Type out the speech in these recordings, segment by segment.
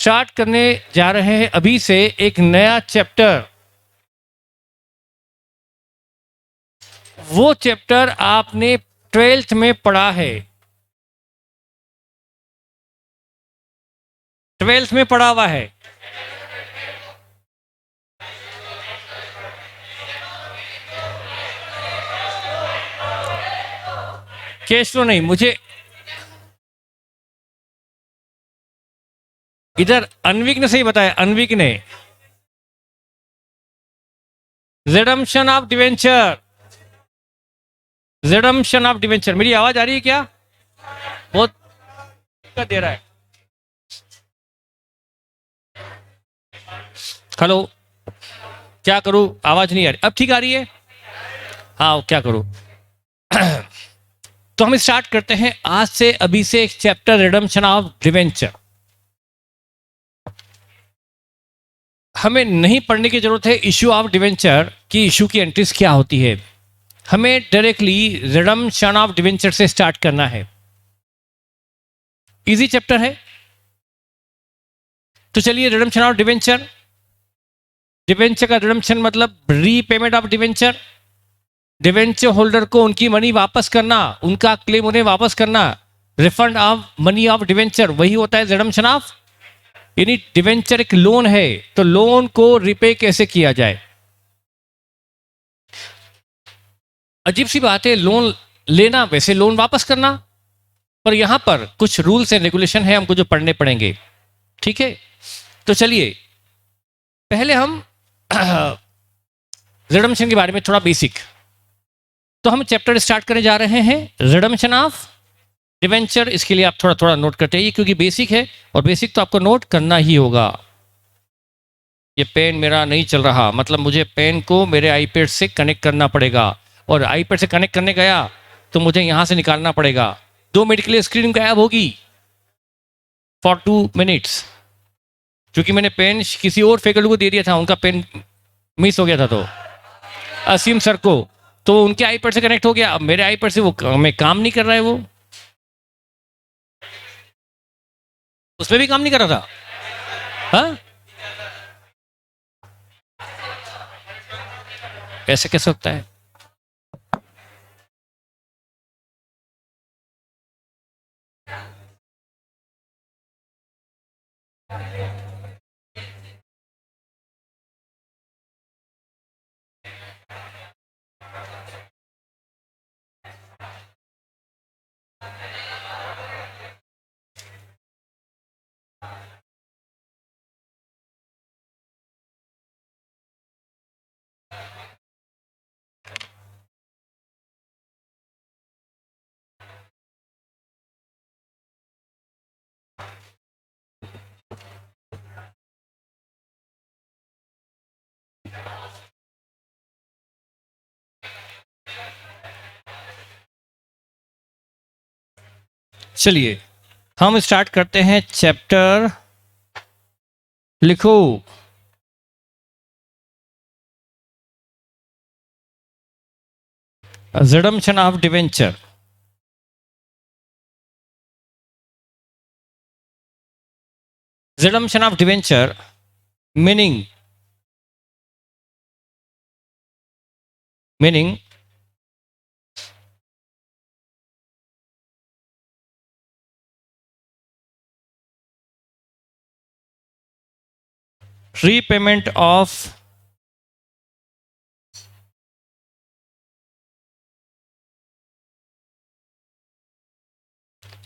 Start करने जा रहे हैं अभी से एक नया चैप्टर। वो चैप्टर आपने 12th में पढ़ा है, 12th में पढ़ा हुआ है। कैश फ्लो नहीं, मुझे इधर अनविक ने सही बताया, अनविक ने redemption of debenture, redemption of debenture. मेरी आवाज आ रही है क्या? बहुत दिक्कत दे रहा है। हेलो, क्या करूं? आवाज नहीं आ रही। अब ठीक आ रही है? हाँ, क्या करूं? तो हम स्टार्ट करते हैं आज से, अभी से एक चैप्टर, रिडम्पशन ऑफ डिवेंचर। हमें नहीं पढ़ने की जरूरत है इश्यू ऑफ डिवेंचर की, इश्यू की एंट्रीज क्या होती है। हमें डायरेक्टली रिडम्पशन ऑफ डिवेंचर से स्टार्ट करना है। इजी चैप्टर है। तो चलिए, रिडम्पशन ऑफ डिवेंचर। डिवेंचर का रिडम्पशन मतलब repayment of debenture. Debenture holder को उनकी मनी वापस करना, उनका क्लेम उन्हें वापस करना। Refund of money of debenture, वही होता है रिडम्पशन ऑफ। यानी डिवेंचर एक लोन है, तो लोन को रिपे कैसे किया जाए। अजीब सी बात है, लोन लेना वैसे लोन वापस करना, पर यहां पर कुछ रूल्स एंड रेगुलेशन है हमको जो पढ़ने पड़ेंगे। ठीक है, तो चलिए पहले हम रिडम्पशन के बारे में थोड़ा बेसिक। तो हम चैप्टर स्टार्ट करने जा रहे हैं रिडम्पशन ऑफ डिवेंचर। इसके लिए आप थोड़ा थोड़ा नोट करते हैं क्योंकि बेसिक है, और बेसिक तो आपको नोट करना ही होगा। ये पेन मेरा नहीं चल रहा, मतलब मुझे पेन को मेरे आईपैड से कनेक्ट करना पड़ेगा, और आईपैड से कनेक्ट करने गया तो मुझे यहां से निकालना पड़ेगा। 2 मिनट के लिए स्क्रीन गायब होगी फॉर 2 मिनट्स, क्योंकि मैंने पेन किसी और फैकल्टी को दे दिया था, उनका पेन मिस हो गया था। तो असीम सर को, तो उनके आईपैड से कनेक्ट हो गया, अब मेरे आईपैड से वो में काम नहीं कर रहा है, वो उसमें भी काम नहीं कर रहा था। हाँ, ऐसे कैसे होता है? चलिए हम स्टार्ट करते हैं चैप्टर। लिखो redemption of debenture. Redemption of debenture meaning repayment of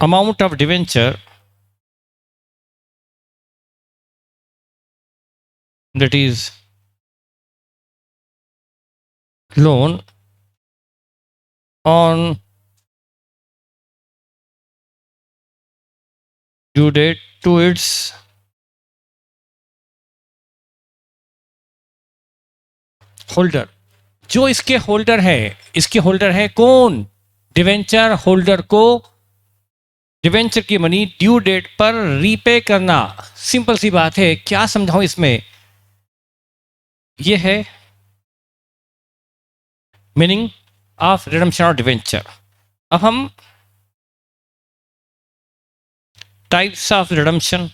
amount of debenture that is loan on due date to its holder. जो इसके होल्डर है, इसके होल्डर है कौन? डिवेंचर होल्डर को डिवेंचर की मनी ड्यू डेट पर रीपे करना। सिंपल सी बात है, क्या समझाऊं इसमें। यह है meaning of redemption of debenture. अब हम टाइप्स ऑफ रिडम्पशन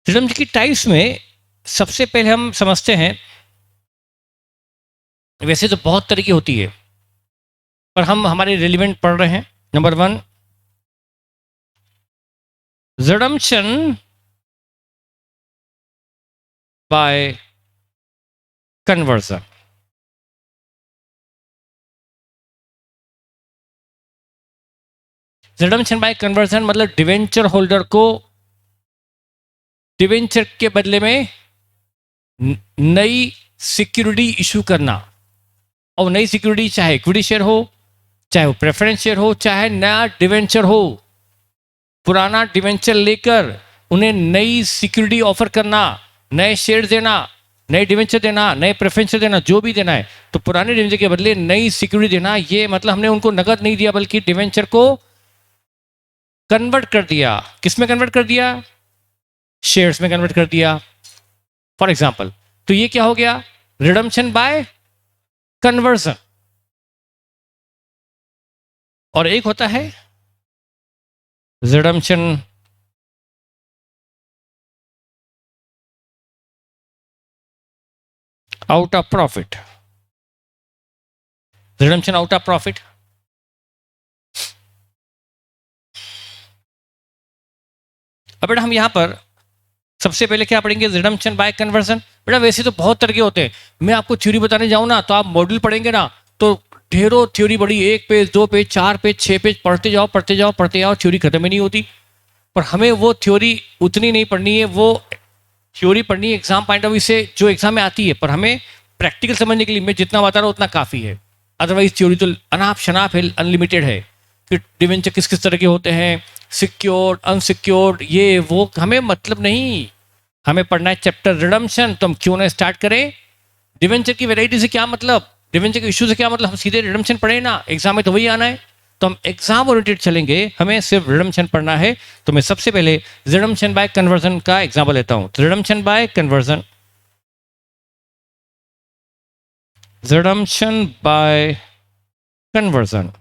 रिडम्पशन की टाइप्स में सबसे पहले हम समझते हैं, वैसे तो बहुत तरह की होती है पर हम हमारे रिलेवेंट पढ़ रहे हैं। Number 1, redemption bye conversion. Redemption bye conversion मतलब डिवेंचर होल्डर को डिवेंचर के बदले में नई सिक्योरिटी इशू करना। और नई सिक्योरिटी चाहे इक्विटी शेयर हो, चाहे वो प्रेफरेंस शेयर हो, चाहे नया डिवेंचर हो, पुराना डिवेंचर लेकर उन्हें नई सिक्योरिटी ऑफर करना, नए शेयर देना, नए डिवेंचर देना, नए प्रेफरेंस देना, जो भी देना है। तो पुराने डिवेंचर के बदले नई सिक्योरिटी देना, ये मतलब हमने उनको नकद नहीं दिया बल्कि डिवेंचर को कन्वर्ट कर दिया। किस में कन्वर्ट कर दिया? शेयर्स में कन्वर्ट कर दिया, फॉर एग्जाम्पल। तो ये क्या हो गया? Redemption bye conversion. और एक होता है redemption out of profit. Redemption out of profit, अब बेटा हम यहां पर सबसे पहले क्या पढ़ेंगे? Redemption bye conversion. बेटा वैसे तो बहुत तरह के होते हैं, मैं आपको थ्योरी बताने जाऊं ना तो आप मॉड्यूल पढ़ेंगे ना तो ढेरों थ्योरी बड़ी, 1 पेज 2 पेज 4 पेज 6 पेज पढ़ते जाओ पढ़ते जाओ पढ़ते जाओ, थ्योरी खत्म ही नहीं होती। पर हमें वो थ्योरी उतनी नहीं पढ़नी है, वो थ्योरी पढ़नी है एग्जाम पॉइंट ऑफ व्यू से जो एग्जाम में आती है, पर हमें प्रैक्टिकल समझने के लिए मैं जितना बता रहा हूँ उतना काफ़ी है। अदरवाइज थ्योरी तो अनाप शनाप है, अनलिमिटेड है कि डिवेंचर किस किस तरह के होते हैं, सिक्योर्ड अनसिक्योर्ड, ये वो हमें मतलब नहीं। हमें पढ़ना है चैप्टर रिडम्पशन। तो हम क्यों ना स्टार्ट करें? डिवेंचर की वैरायटी से क्या मतलब, डिवेंचर के इशू से क्या मतलब, हम सीधे रिडम्पशन पढ़े ना, एग्जाम में तो वही आना है। तो हम एग्जाम ओरिएंटेड चलेंगे, हमें सिर्फ रिडम्पशन पढ़ना है। तो मैं सबसे पहले रिडम्पशन बाय कन्वर्जन का एग्जाम्पल लेता हूं। Redemption bye conversion, redemption bye conversion.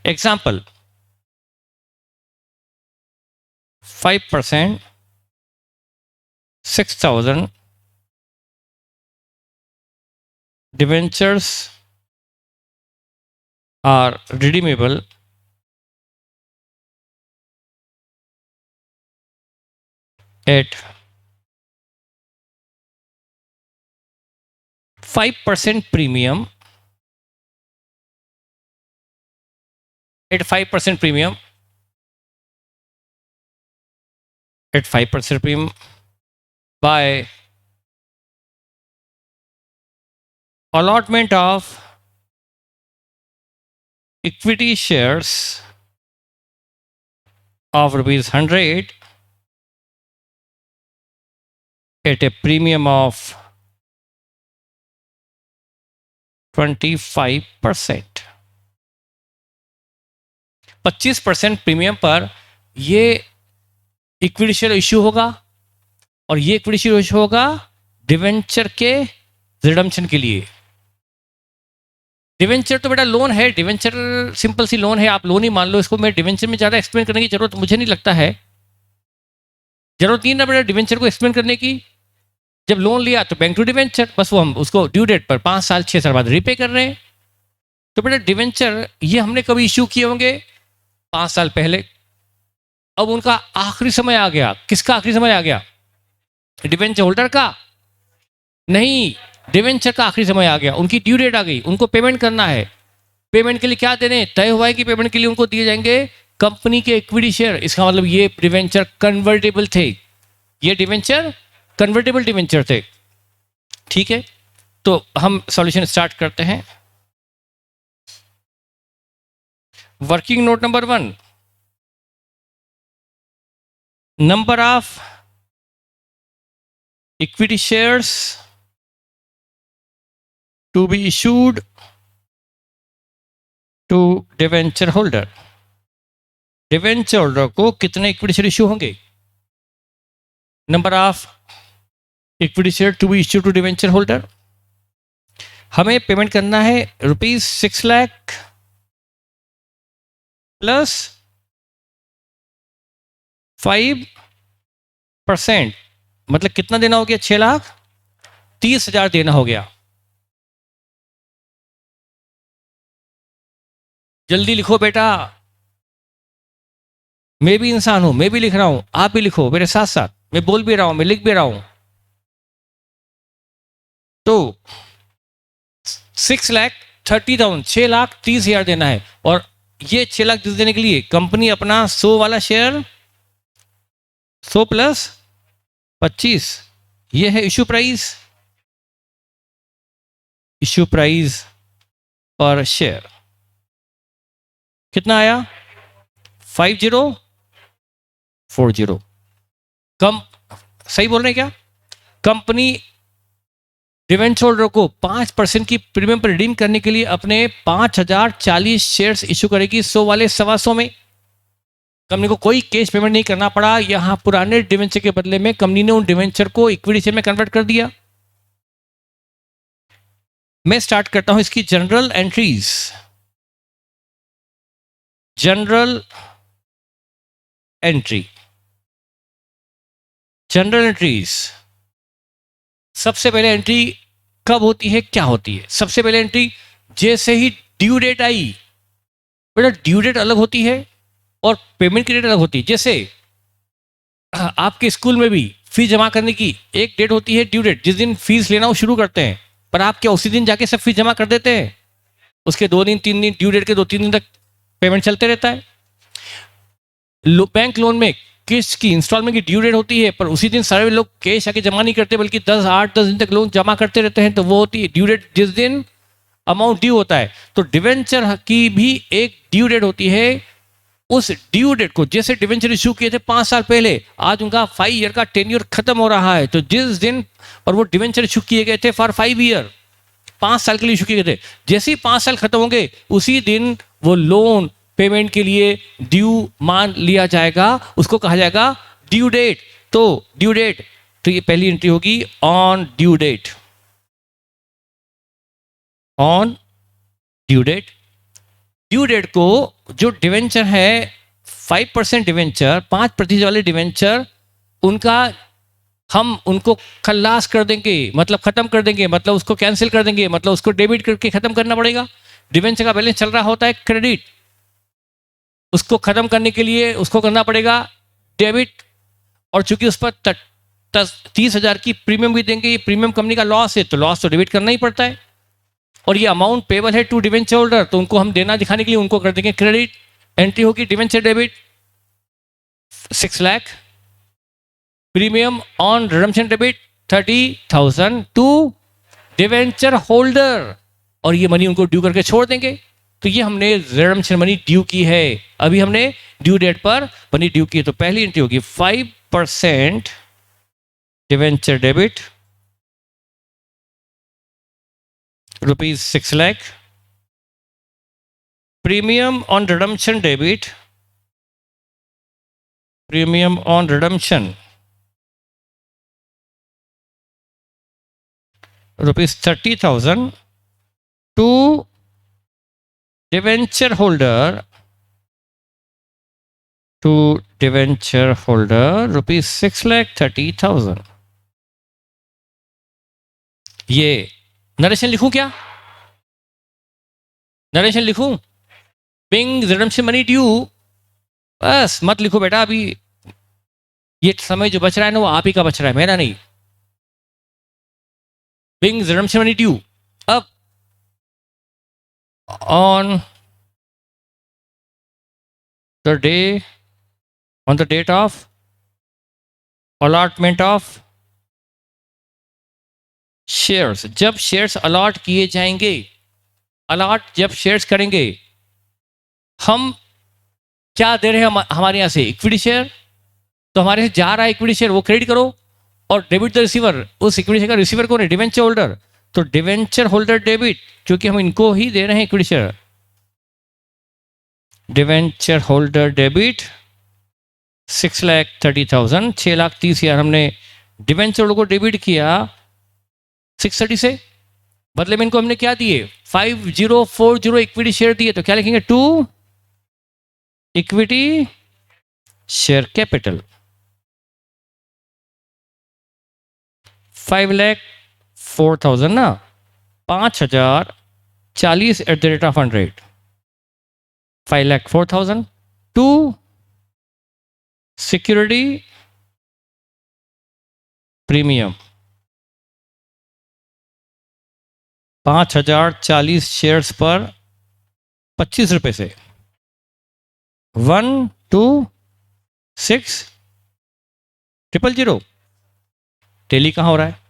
Example 5%, 6,000 debentures are redeemable at 5% premium, at 5% premium, at 5% premium by allotment of equity shares of rupees 100 at a premium of 25%। 25% premium पर ये equity share issue होगा और ये equity share issue होगा debenture के redemption के लिए। Debenture तो बेटा लोन है, डिवेंचर सिंपल सी लोन है, आप लोन ही मान लो इसको। मैं डिवेंचर में ज़्यादा एक्सप्लेन करने की जरूरत मुझे नहीं लगता है, जरूरत नहीं ना बेटा डिवेंचर को एक्सप्लेन करने की। जब लोन लिया तो बैंक टू डिवेंचर, बस वो हम उसको ड्यू डेट पर 5 साल 6 साल बाद रीपे कर रहे हैं। तो बेटा डिवेंचर ये हमने कभी इश्यू किए होंगे 5 साल पहले। अब उनका आखिरी समय आ गया। किसका आखिरी समय आ गया? डिवेंचर होल्डर का नहीं, डिवेंचर का आखिरी समय आ गया, उनकी ड्यू डेट आ गई, उनको पेमेंट करना है। पेमेंट के लिए क्या देने तय हुआ है कि पेमेंट के लिए उनको दिए जाएंगे कंपनी के इक्विटी शेयर। इसका मतलब ये डिवेंचर कन्वर्टेबल थे, ये डिवेंचर कन्वर्टेबल डिवेंचर थे। ठीक है, तो हम सॉल्यूशन स्टार्ट करते हैं। Working note number 1, number of equity shares to be issued to debenture holder. Debenture holder को कितने इक्विटी शेयर इश्यू होंगे? Number of equity share to be issue to debenture holder. हमें पेमेंट करना है rupees 6 lakh plus 5%, मतलब कितना देना हो गया? 6,30,000 देना हो गया। जल्दी लिखो बेटा, मैं भी इंसान हूं, मैं भी लिख रहा हूं, आप भी लिखो मेरे साथ साथ, मैं बोल भी रहा हूं, मैं लिख भी रहा हूं। तो 6,30,000, 6,30,000 देना है, और ये 6,30,000 देने के लिए कंपनी अपना 100 वाला शेयर, 100 प्लस 25, ये है इशू प्राइस, इशू प्राइस पर शेयर कितना आया? 5040। कम सही बोल रहे हैं क्या? कंपनी डिवेंचर होल्डर को 5% की प्रीमियम पर रिडीम करने के लिए अपने 5,040 शेयर्स इशू करेगी 100 वाले 125 में। कंपनी को कोई कैश पेमेंट नहीं करना पड़ा, यहां पुराने डिवेंचर के बदले में कंपनी ने उन डिवेंचर को इक्विटी शेयर में कन्वर्ट कर दिया। मैं स्टार्ट करता हूं इसकी general entries. General entry, general entries. सबसे पहले एंट्री कब होती है, क्या होती है? सबसे पहले एंट्री जैसे ही ड्यू डेट आई, बेटा ड्यू डेट अलग होती है और पेमेंट की डेट अलग होती है। जैसे आपके स्कूल में भी फीस जमा करने की एक डेट होती है, ड्यू डेट, जिस दिन फीस लेना वो शुरू करते हैं, पर आप क्या उसी दिन जाके सब फीस जमा कर देते हैं? उसके 2 दिन 3 दिन, ड्यू डेट के 2-3 दिन तक पेमेंट चलते रहता है। बैंक लोन में किस्त की इंस्टॉलमेंट की ड्यू डेट होती है, पर उसी दिन सारे लोग कैश आके जमा नहीं करते, बल्कि 8-10 दिन तक लोन जमा करते रहते हैं, तो वो होती है ड्यू डेट, जिस दिन अमाउंट ड्यू होता है। तो डिवेंचर की भी एक ड्यू डेट होती है। उस ड्यू डेट को, जैसे डिवेंचर इशू किए थे 5 साल पहले, आज उनका 5 ईयर का टेन्योर खत्म हो रहा है, तो जिस दिन, और वो डिवेंचर इशू किए गए थे फॉर 5 ईयर, 5 साल के लिए इशू किए गए थे, जैसे ही 5 साल खत्म होंगे उसी दिन वो लोन पेमेंट के लिए ड्यू मान लिया जाएगा, उसको कहा जाएगा ड्यू डेट। तो ड्यू डेट, तो ये पहली एंट्री होगी on due date, on due date. Due date को जो डिवेंचर है 5% डिवेंचर, 5% वाले डिवेंचर, उनका हम उनको खल्लास कर देंगे, मतलब खत्म कर देंगे, मतलब उसको कैंसिल कर देंगे, मतलब उसको डेबिट करके खत्म करना पड़ेगा। डिवेंचर का बैलेंस चल रहा होता है क्रेडिट, उसको खत्म करने के लिए उसको करना पड़ेगा डेबिट, और चूंकि उस पर 30,000 की प्रीमियम भी देंगे, ये प्रीमियम कंपनी का लॉस है, तो लॉस तो डेबिट करना ही पड़ता है, और ये अमाउंट पेबल है टू डिवेंचर होल्डर, तो उनको हम देना दिखाने के लिए उनको कर देंगे क्रेडिट। एंट्री होगी debenture debit 6 lakh, premium on redemption debit 30,000 to debenture holder, और ये मनी उनको ड्यू करके छोड़ देंगे। तो ये हमने रिडम्पशन मनी ड्यू की है, अभी हमने ड्यू डेट पर मनी ड्यू की है। तो पहली एंट्री होगी 5% debenture debit ₹6 lakh, premium on redemption debit, premium on redemption ₹30,000 to debenture holder, to debenture holder ₹6,30,000। ये नरेशन लिखूं क्या? नरेशन लिखूं? बिंग रिडम्पशन मनी ड्यू, बस मत लिखो बेटा, अभी ये समय जो बच रहा है ना वो आप ही का बच रहा है, मेरा नहीं। बिंग रिडम्पशन मनी ड्यू, अब on the day, on the date of allotment of shares, जब शेयर्स अलॉट किए जाएंगे, अलॉट जब शेयर्स करेंगे, हम क्या दे रहे हैं हमारे यहां से? इक्विटी शेयर, तो हमारे से जा रहा है इक्विटी शेयर, वो क्रेडिट करो, और डेबिट द रिसीवर, उस इक्विटी शेयर का रिसीवर कौन है? डिवेंचर होल्डर, तो डिवेंचर होल्डर डेबिट, क्योंकि हम इनको ही दे रहे हैं equity share, debenture holder debit 6,30,000, 6,30,000 हमने डिवेंचर होल्डर को डेबिट किया 630 से, बदले में इनको हमने क्या दिए? 5040 इक्विटी शेयर दिए, तो क्या लिखेंगे? टू इक्विटी शेयर कैपिटल 5,04,000 ना, 5,040 at the rate of 100, 5,04,000 to security premium 5,040 shares पर 25 रुपए से 1,2,6,000। टेली कहाँ हो रहा है?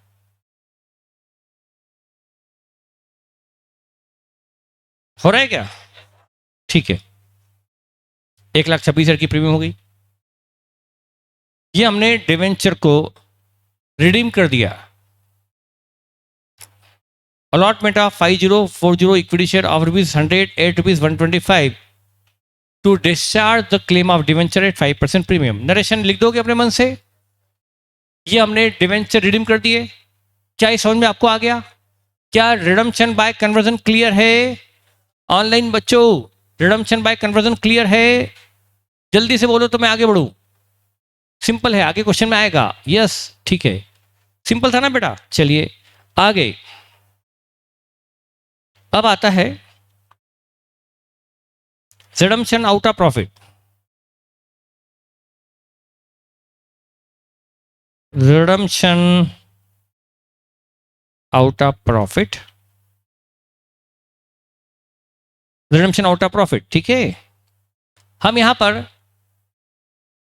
हो रहा है क्या? ठीक है, 1,26,000 की प्रीमियम हो गई। ये हमने डिवेंचर को रिडीम कर दिया। Allotment of 5,040 equity share of ₹100 at ₹125 to discharge the claim of debenture at 5% premium. Narration लिख दोगे अपने मन से? ये हमने डिवेंचर रिडीम कर दिए। क्या इस समझ में आपको आ गया? क्या रिडम्पशन बाय कन्वर्जन क्लियर है? ऑनलाइन बच्चों, रिडम्पशन बाय कन्वर्जन क्लियर है? जल्दी से बोलो तो मैं आगे बढ़ूं। सिंपल है, आगे क्वेश्चन में आएगा। यस, ठीक है, सिंपल था ना बेटा। चलिए आगे। अब आता है redemption out of profit. Redemption out of profit, redemption out of profit, ठीक है। हम यहां पर,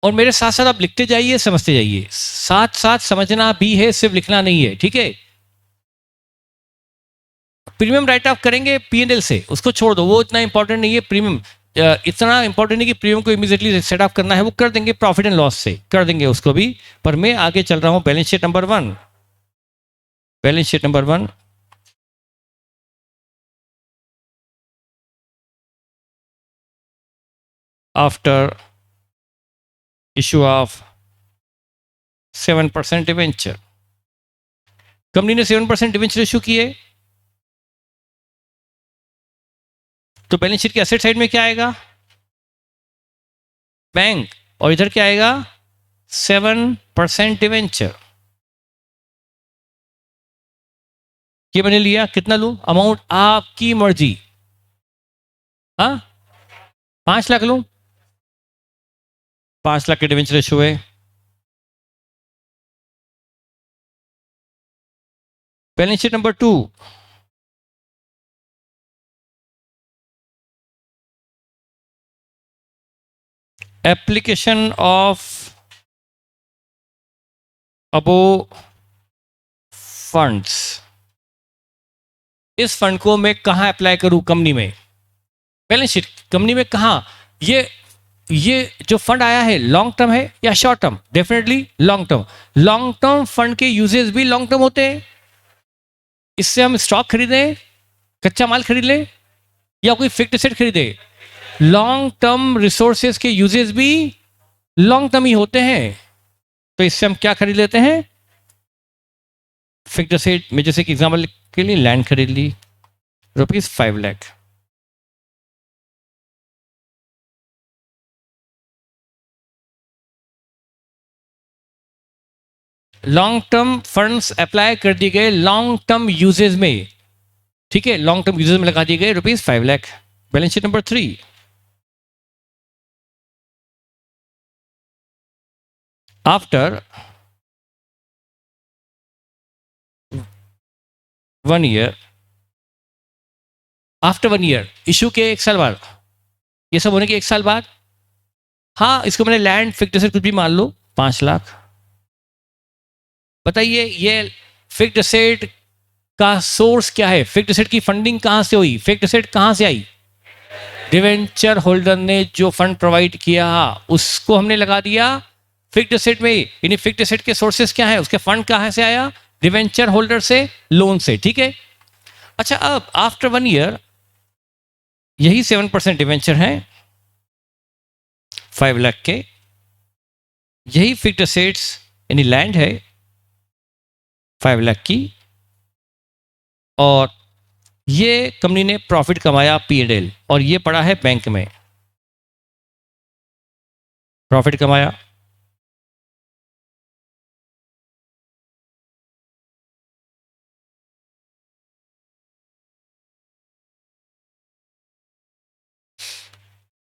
और मेरे साथ साथ आप लिखते जाइए, समझते जाइए, साथ साथ समझना भी है, सिर्फ लिखना नहीं है, ठीक है। प्रीमियम राइट ऑफ करेंगे P&L से, उसको छोड़ दो, वो इतना इंपॉर्टेंट नहीं है। प्रीमियम इतना इंपॉर्टेंट है कि प्रीमियम को इमीडिएटली सेट ऑफ करना है, वो कर देंगे, प्रॉफिट एंड लॉस से कर देंगे उसको भी। पर मैं आगे चल रहा हूं balance sheet number 1। Balance sheet number 1, after issue of 7% debenture, company ने 7% डिवेंचर इशू किए, तो बैलेंस शीट के एसेट साइड में क्या आएगा? बैंक। और इधर क्या आएगा? 7% डिवेंचर। ये मैंने लिया, कितना लूं अमाउंट? आपकी मर्जी। हाँ, 5 लाख लूं? 5 लाख के डिवेंचर इशू है। Balance sheet number 2, application of above funds. इस फंड को मैं कहां अप्लाई करूं? कंपनी में। बैलेंस शीट कंपनी में कहां? ये जो फंड आया है लॉन्ग टर्म है या short term? Definitely long term. Long term fund के यूजेस भी लॉन्ग टर्म होते हैं। इससे हम स्टॉक खरीदें, कच्चा माल खरीद लें, या कोई फिक्स्ड एसेट खरीदे, लॉन्ग टर्म रिसोर्सेज के यूजेस भी लॉन्ग टर्म ही होते हैं। तो इससे हम क्या खरीद लेते हैं? फिक्स्ड एसेट में, जैसे कि एग्जांपल के लिए लैंड खरीद ली, ₹5 lakh. Long term funds apply कर दिए गए लॉन्ग टर्म यूजेस में, ठीक है, लॉन्ग टर्म यूजेस में लगा दिए गए ₹5 lakh. Balance sheet number 3, after 1 year, after 1 year issue के 1 साल बाद, ये सब होने के 1 साल बाद, हाँ इसको मैंने लैंड फिक्स्ड एसेट कुछ भी मान लो, 5 लाख। बताइए ये फिक्स्ड एसेट का सोर्स क्या है? फिक्स्ड एसेट की फंडिंग कहां से हुई? फिक्स्ड एसेट कहां से आई? डिवेंचर होल्डर ने जो फंड प्रोवाइड किया उसको हमने लगा दिया फिक्स्ड एसेट में। यानी फिक्स्ड एसेट के सोर्सेस क्या है, उसके फंड कहां से आया? डिवेंचर होल्डर से, लोन से, ठीक है। अच्छा, अब आफ्टर 1 ईयर यही 7% डिवेंचर है 5 लाख के, यही फिक्स्ड एसेट्स यानी लैंड है 5 लाख की, और ये कंपनी ने प्रॉफिट कमाया P&L, और ये पड़ा है बैंक में। प्रॉफिट कमाया,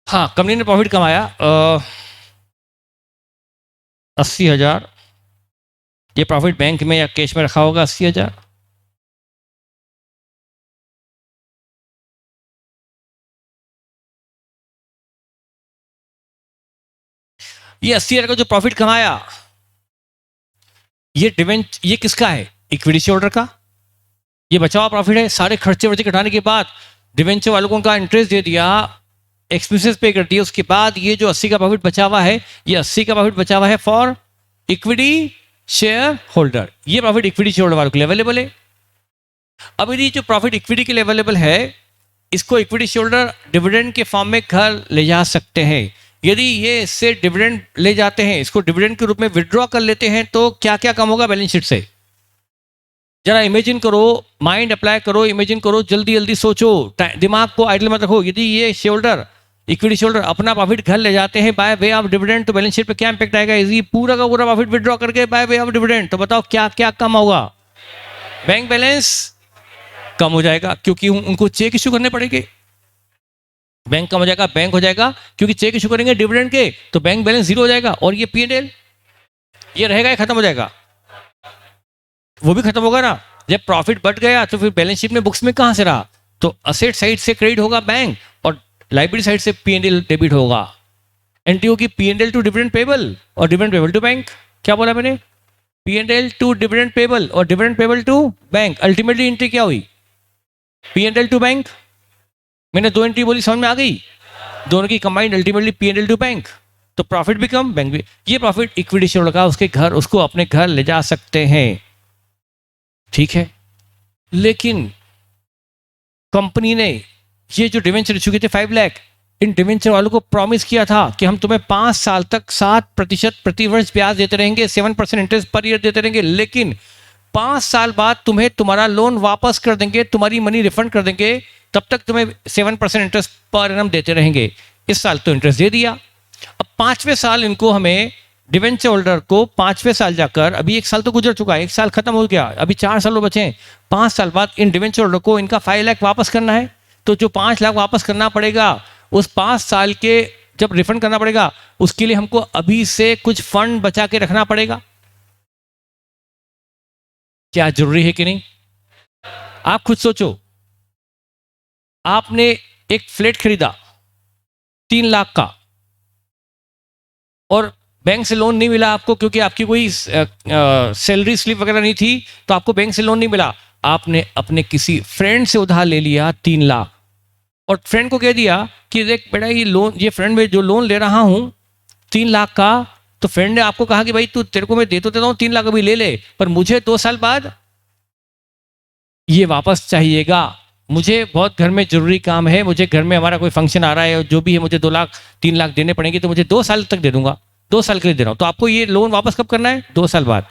हाँ कंपनी ने प्रॉफिट कमाया 80,000। ये प्रॉफिट बैंक में या कैश में रखा होगा 80,000। ये 80,000 का जो प्रॉफिट कमाया, ये किसका है? इक्विटी शेयर होल्डर का। ये बचा हुआ प्रॉफिट है, सारे खर्चे वर्चे घटाने के बाद डिवेंचर वालों को उनका इंटरेस्ट दे दिया, एक्सपेंसेस पे कर दिए, उसके बाद ये जो 80 का प्रॉफिट बचा हुआ है, ये 80 का प्रॉफिट बचा हुआ है फॉर इक्विटी शेयर होल्डर। ये प्रॉफिट इक्विटी शेयर होल्डर वालों के लिए अवेलेबल है। अब यदि जो प्रॉफिट इक्विटी के लिए अवेलेबल है, इसको इक्विटी शेयर होल्डर डिविडेंड के फॉर्म में घर ले जा सकते हैं। यदि ये इससे डिविडेंड ले जाते हैं, इसको डिविडेंड के रूप में विड्रॉ कर लेते हैं, तो क्या क्या कम होगा बैलेंस शीट से? जरा इमेजिन करो, माइंड अप्लाई करो, इमेजिन करो, जल्दी जल्दी सोचो, दिमाग को आइडल मत रखो। यदि ये share holder, equity share holder अपना प्रॉफिट घर ले जाते हैं बाय वे ऑफ डिविडेंड, तो बैलेंस शीट पे क्या इंपैक्ट आएगा? यदि पूरा का पूरा प्रॉफिट विड्रॉ करके बाय वे ऑफ डिविडेंड, तो बताओ क्या क्या कम होगा? बैंक बैलेंस कम हो जाएगा, क्योंकि उनको चेक इश्यू करने पड़ेंगे। बैंक कम हो जाएगा, बैंक हो जाएगा, क्योंकि चेक इश्यू करेंगे डिविडेंड के, तो बैंक बैलेंस जीरो हो जाएगा। और ये P&L ये रहेगा, ये खत्म हो जाएगा, वो भी खत्म होगा ना। जब प्रॉफिट बढ़ गया तो फिर बैलेंस शीट में, बुक्स में कहां से रहा? तो असेट साइड से क्रेडिट होगा बैंक, और लाइबिलिटी साइड से P&L डेबिट होगा। एंट्री होगी P&L टू डिविडेंड पेबल और डिविडेंड पेबल टू बैंक। क्या बोला मैंने? P&L टू डिविडेंड पेबल और dividend payable to bank. Ultimately entry क्या हुई? P&L to bank. मैंने दो एंट्री बोली, समझ में आ गई? दोनों की combined ultimately P&L to bank. तो प्रॉफिट भी कम, बैंक भी। ये प्रॉफिट इक्विटी शेयर का उसके घर, उसको अपने घर ले जा सकते हैं, ठीक है। लेकिन कंपनी ने ये जो डिवेंचर इशू किए थे 5 लाख, इन डिवेंचर वालों को प्रॉमिस किया था कि हम तुम्हें 5 साल तक 7% प्रति वर्ष ब्याज देते रहेंगे, 7% इंटरेस्ट पर ईयर देते रहेंगे, लेकिन 5 साल बाद तुम्हें तुम्हारा लोन वापस कर देंगे, तुम्हारी मनी रिफंड कर देंगे, तब तक तुम्हें 7% इंटरेस्ट पर एनम देते रहेंगे। इस साल तो इंटरेस्ट दे दिया, अब 5वें साल इनको हमें डिवेंचर होल्डर को 5वें साल जाकर, अभी 1 साल तो गुजर चुका है, 1 साल खत्म हो गया, अभी 4 साल बचे हैं, 5 साल बाद इन डिवेंचर होल्डर को इनका 5 लाख वापस करना है। तो जो 5 लाख वापस करना पड़ेगा, उस 5 साल के जब रिफंड करना पड़ेगा, उसके लिए हमको अभी से कुछ फंड बचा के रखना पड़ेगा। क्या जरूरी है कि नहीं? आप खुद सोचो, आपने एक फ्लैट खरीदा 3 लाख का, और बैंक से लोन नहीं मिला आपको, क्योंकि आपकी कोई सैलरी स्लिप वगैरह नहीं थी, तो आपको बैंक से लोन नहीं मिला। आपने अपने किसी फ्रेंड से उधार ले लिया 3 लाख, और फ्रेंड को कह दिया कि देख बेटा, ये लोन, ये फ्रेंड में जो लोन ले रहा हूं 3 लाख का, तो फ्रेंड ने आपको कहा कि भाई तू, तेरे को मैं दे तो देता हूं 3 लाख, अभी ले ले, पर मुझे 2 साल बाद ये वापस चाहिएगा, मुझे बहुत घर में जरूरी काम है, मुझे घर में हमारा कोई फंक्शन आ रहा है, जो भी है, मुझे 2 लाख 3 लाख देने पड़ेंगे, तो मुझे 2 साल तक दे दूंगा, 2 साल के लिए दे रहा हूं। तो आपको ये लोन वापस कब करना है? 2 साल बाद।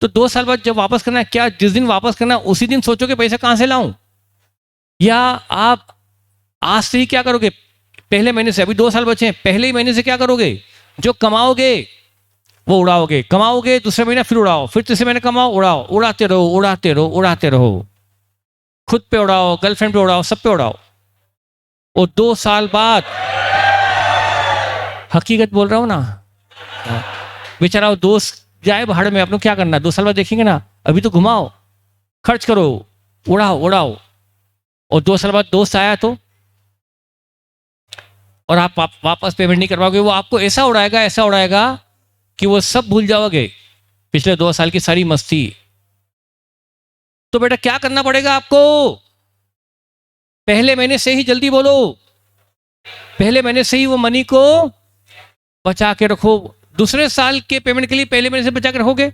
तो 2 साल बाद जब वापस करना है, क्या जिस दिन वापस करना है उसी दिन सोचोगे पैसा कहां से लाऊं? या आप आज से ही क्या करोगे? पहले महीने से, अभी 2 साल बचे हैं, पहले ही महीने से क्या करोगे? जो कमाओगे वो उड़ाओगे, कमाओगे, दूसरे महीने फिर उड़ाओ, फिर तीसरे महीने कमाओ, उड़ाओ, उड़ाते रहो, उड़ाते रहो, उड़ाते रहो, खुद पे उड़ाओ, गर्लफ्रेंड पे उड़ाओ, सब पे उड़ाओ। और 2 साल बाद, हकीकत बोल रहा हूं ना, बेचारा दोस्त जाए भाड़ में, आपने क्या करना, 2 साल बाद देखेंगे ना, अभी तो घुमाओ, खर्च करो, उड़ाओ उड़ाओ, और 2 साल बाद दोस्त आया तो, और आप वापस पेमेंट नहीं करवाओगे, वो आपको ऐसा उड़ाएगा, ऐसा उड़ाएगा कि वो सब भूल जाओगे, पिछले 2 साल की सारी मस्ती। तो बेटा क्या करना पड़ेगा आपको? पहले महीने से ही, जल्दी बोलो, पहले महीने से ही वो मनी को बचा के रखो। दूसरे साल के पेमेंट के लिए पहले महीने से बचा के रखोगे,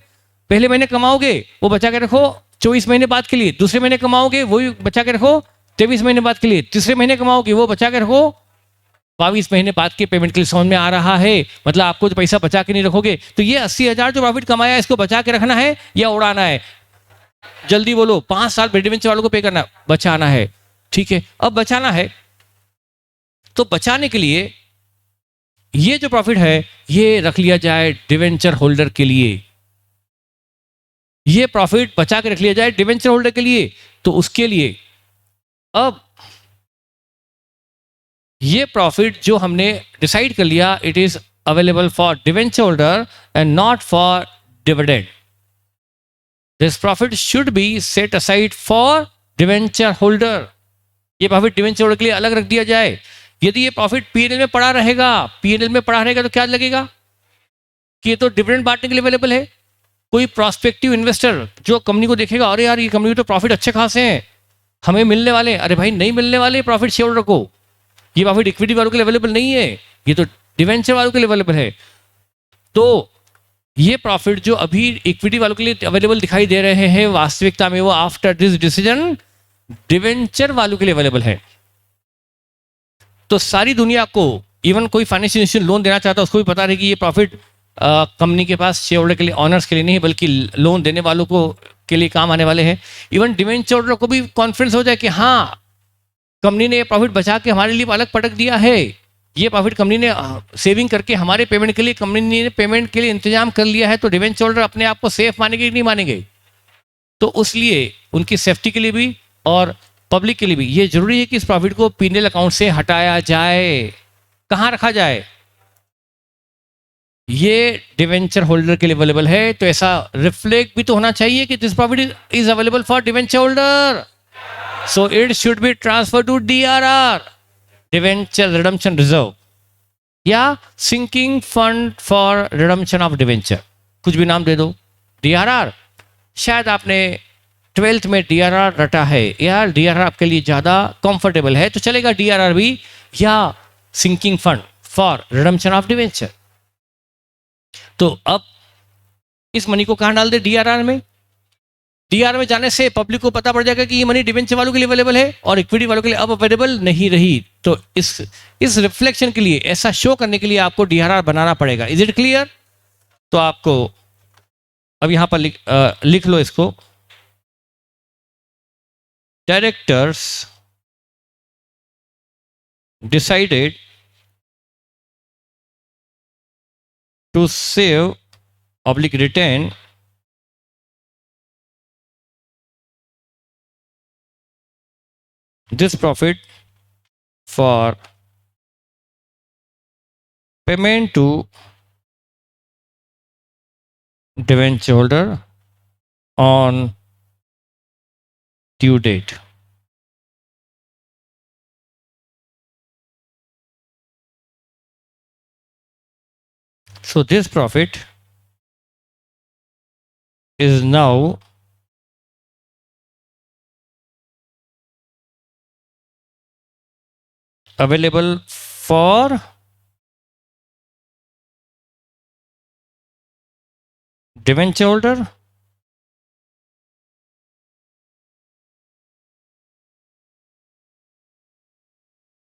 पहले महीने कमाओगे वो बचा के रखो 24 महीने बाद के लिए, दूसरे महीने कमाओगे वो भी बचा के रखो 23 महीने बाद के लिए, तीसरे महीने कमाओगे वो बचा के रखो 22 महीने बाद के पेमेंट के लिए। समझ में आ रहा है? मतलब आपको जो पैसा बचा के नहीं रखोगे, तो ये 80,000 जो प्रॉफिट कमाया, इसको बचा के रखना है या उड़ाना है? जल्दी बोलो। 5 साल डिवेंचर वालों को पे करना, बचाना है, ठीक है। अब बचाना है, तो बचाने के लिए ये जो प्रॉफिट है ये रख लिया जाए डिवेंचर होल्डर के लिए, ये प्रॉफिट बचा के रख लिया जाए डिवेंचर होल्डर के लिए। तो उसके लिए अब ये प्रॉफिट जो हमने डिसाइड कर लिया, it is available for debenture holder and not for dividend. This profit should be set aside for debenture holder. ये प्रॉफिट डिवेंचर होल्डर के लिए अलग रख दिया जाए। यदि ये प्रॉफिट पीएनएल में पड़ा रहेगा, पीएनएल में पड़ा रहेगा तो क्या लगेगा कि ये तो डिविडेंड बांटने के लिए अवेलेबल है। कोई प्रोस्पेक्टिव इन्वेस्टर जो कंपनी को देखेगा, अरे यार ये कंपनी तो प्रॉफिट अच्छे खासे हैं, हमें मिलने वाले, अरे भाई नहीं मिलने वाले प्रॉफिट शेयर होल्डर को, ये प्रॉफिट इक्विटी वालों के लिए अवेलेबल नहीं है, ये तो डिवेंचर वालों के लिए अवेलेबल है। तो ये प्रॉफिट जो अभी इक्विटी वालों के लिए अवेलेबल दिखाई दे रहे हैं, वास्तविकता में वो आफ्टर दिस डिसीजन डिवेंचर वालों के लिए अवेलेबल है। तो सारी दुनिया को, इवन कोई फाइनेंशियल इंस्टीट्यूशन लोन देना चाहता है उसको भी पता रहे कि ये प्रॉफिट कंपनी के पास शेयर होल्डर के लिए, ऑनर्स के लिए नहीं, बल्कि लोन देने वालों को के लिए काम आने वाले हैं। इवन डिवेंचर होल्डर को भी कॉन्फिडेंस हो जाए कि हाँ कंपनी ने ये प्रॉफिट बचा के हमारे लिए अलग पटक दिया है, ये प्रॉफिट कंपनी ने सेविंग करके हमारे पेमेंट के लिए, कंपनी ने पेमेंट के लिए इंतजाम कर लिया है। तो डिवेंचर होल्डर अपने आप को सेफ मानेंगे कि नहीं मानेंगे। तो उसलिए उनकी सेफ्टी के लिए भी और पब्लिक के लिए भी ये जरूरी है कि इस प्रॉफिट को पीएनएल अकाउंट से हटाया जाए। कहां रखा जाए? ये डिवेंचर होल्डर के लिए अवेलेबल है, तो ऐसा रिफ्लेक्ट भी तो होना चाहिए कि this profit is available for debenture holder, so it should be transfer to DRR, debenture redemption reserve, या sinking fund for redemption of debenture, कुछ भी नाम दे दो। डीआरआर, शायद आपने 12th में डीआरआर रटा है, यार डीआरआर आपके लिए ज्यादा कंफर्टेबल है तो चलेगा डीआरआर भी, या sinking fund for redemption of debenture. तो अब इस मनी को कहां डाल दे? डीआरआर में। डीआर में जाने से पब्लिक को पता पड़ जाएगा कि ये मनी डिवेंचर वालों के लिए अवेलेबल है और इक्विटी वालों के लिए अब अवेलेबल नहीं रही। तो इस रिफ्लेक्शन के लिए, ऐसा शो करने के लिए आपको डीआरआर बनाना पड़ेगा। Is it clear? तो आपको अब यहां पर लिख लो इसको, directors decided to save oblique retain this profit for payment to debenture holder on due date. So this profit is now available for debenture holder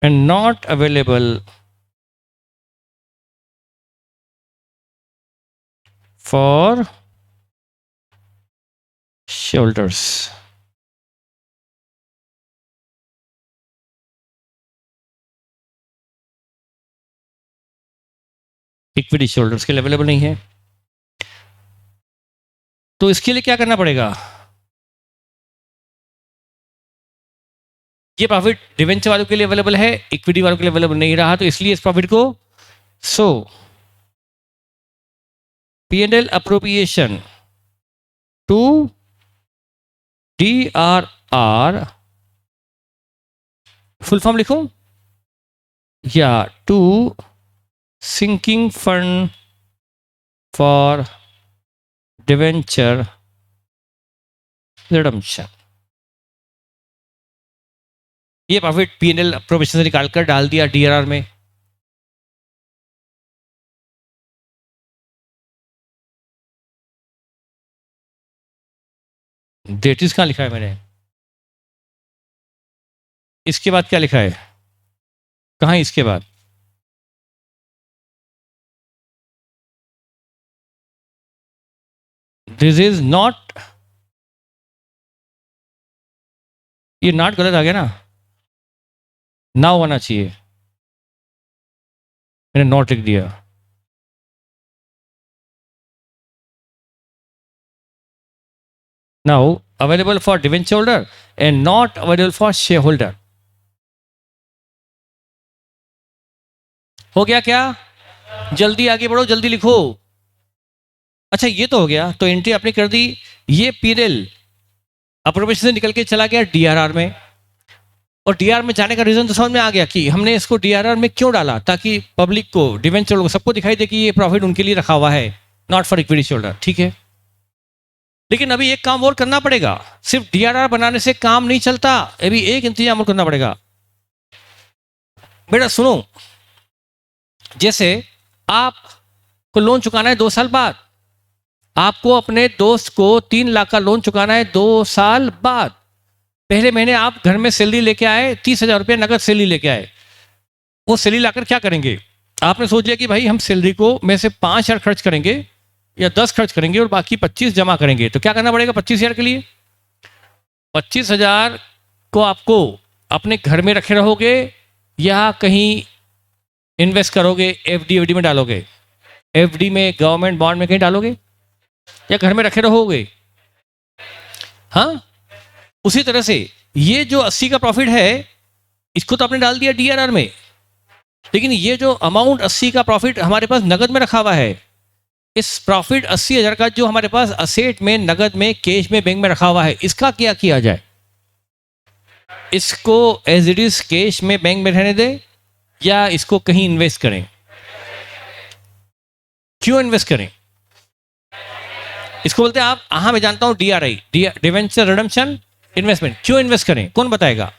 and not available for shareholders. Equity shareholders के लिए available नहीं है। तो इसके लिए क्या करना पड़ेगा? ये प्रॉफिट डिवेंचर वालों के लिए अवेलेबल है, इक्विटी वालों के लिए अवेलेबल नहीं रहा, तो इसलिए इस प्रॉफिट को so P&L appropriation to DRR, full form लिखूं या to sinking fund for debenture redemption. ये प्रॉफिट P&L अप्रोप्रिएशन से निकालकर डाल दिया डीआरआर में। डेटिस कहां लिखा है मैंने? इसके बाद क्या लिखा है? कहां इसके बाद? दिस इज नॉट, ये नॉट गलत आ गया ना, नाउ होना चाहिए। मैंने नॉट लिख दिया। Now available for debenture holder and not available for share holder. हो गया क्या? जल्दी आगे बढ़ो, जल्दी लिखो। अच्छा ये तो हो गया, तो एंट्री आपने कर दी। ये पीएल अप्रोप्रिएशन से निकल के चला गया डीआरआर में, और डीआर में जाने का रीजन तो समझ में आ गया कि हमने इसको डीआरआर में क्यों डाला, ताकि पब्लिक को, डिवेंचर को, सबको दिखाई दे कि ये प्रॉफिट उनके लिए रखा हुआ है, नॉट फॉर इक्विटी शेयरहोल्डर। ठीक है, लेकिन अभी एक काम और करना पड़ेगा। सिर्फ डीआरआर बनाने से काम नहीं चलता, अभी एक इंतजाम और करना पड़ेगा। बेटा सुनो, जैसे आपको लोन चुकाना है 2 साल बाद, आपको अपने दोस्त को 3 लाख का लोन चुकाना है 2 साल बाद। पहले महीने आप घर में सैलरी लेके आए, 30,000 रुपये नगद सैलरी लेके आए। वो सैलरी लाकर क्या करेंगे? आपने सोच लिया कि भाई हम सैलरी को में से 5,000 खर्च करेंगे या 10 खर्च करेंगे और बाकी 25 जमा करेंगे। तो क्या करना पड़ेगा 25,000 के लिए? 25,000 को आपको अपने घर में रखे रहोगे या कहीं इन्वेस्ट करोगे, एफडी में डालोगे? एफडी में, गवर्नमेंट बॉन्ड में कहीं डालोगे, या घर में रखे रहोगे? हाँ, उसी तरह से ये जो 80 का प्रॉफिट है, इसको तो आपने डाल दिया डीआरआर में, लेकिन ये जो अमाउंट 80 का प्रॉफिट हमारे पास नगद में रखा हुआ है, इस प्रॉफिट 80,000 का जो हमारे पास असेट में, नगद में, कैश में, बैंक में रखा हुआ है, इसका क्या किया जाए? इसको एज इट इज कैश में, बैंक में रहने दे, या इसको कहीं इन्वेस्ट करें? क्यों इन्वेस्ट करें? इसको बोलते हैं आप, हाँ मैं जानता हूं, डीआरआई, डिवेंचर रिडेम्पशन इन्वेस्टमेंट। क्यों इन्वेस्ट करें? कौन बताएगा?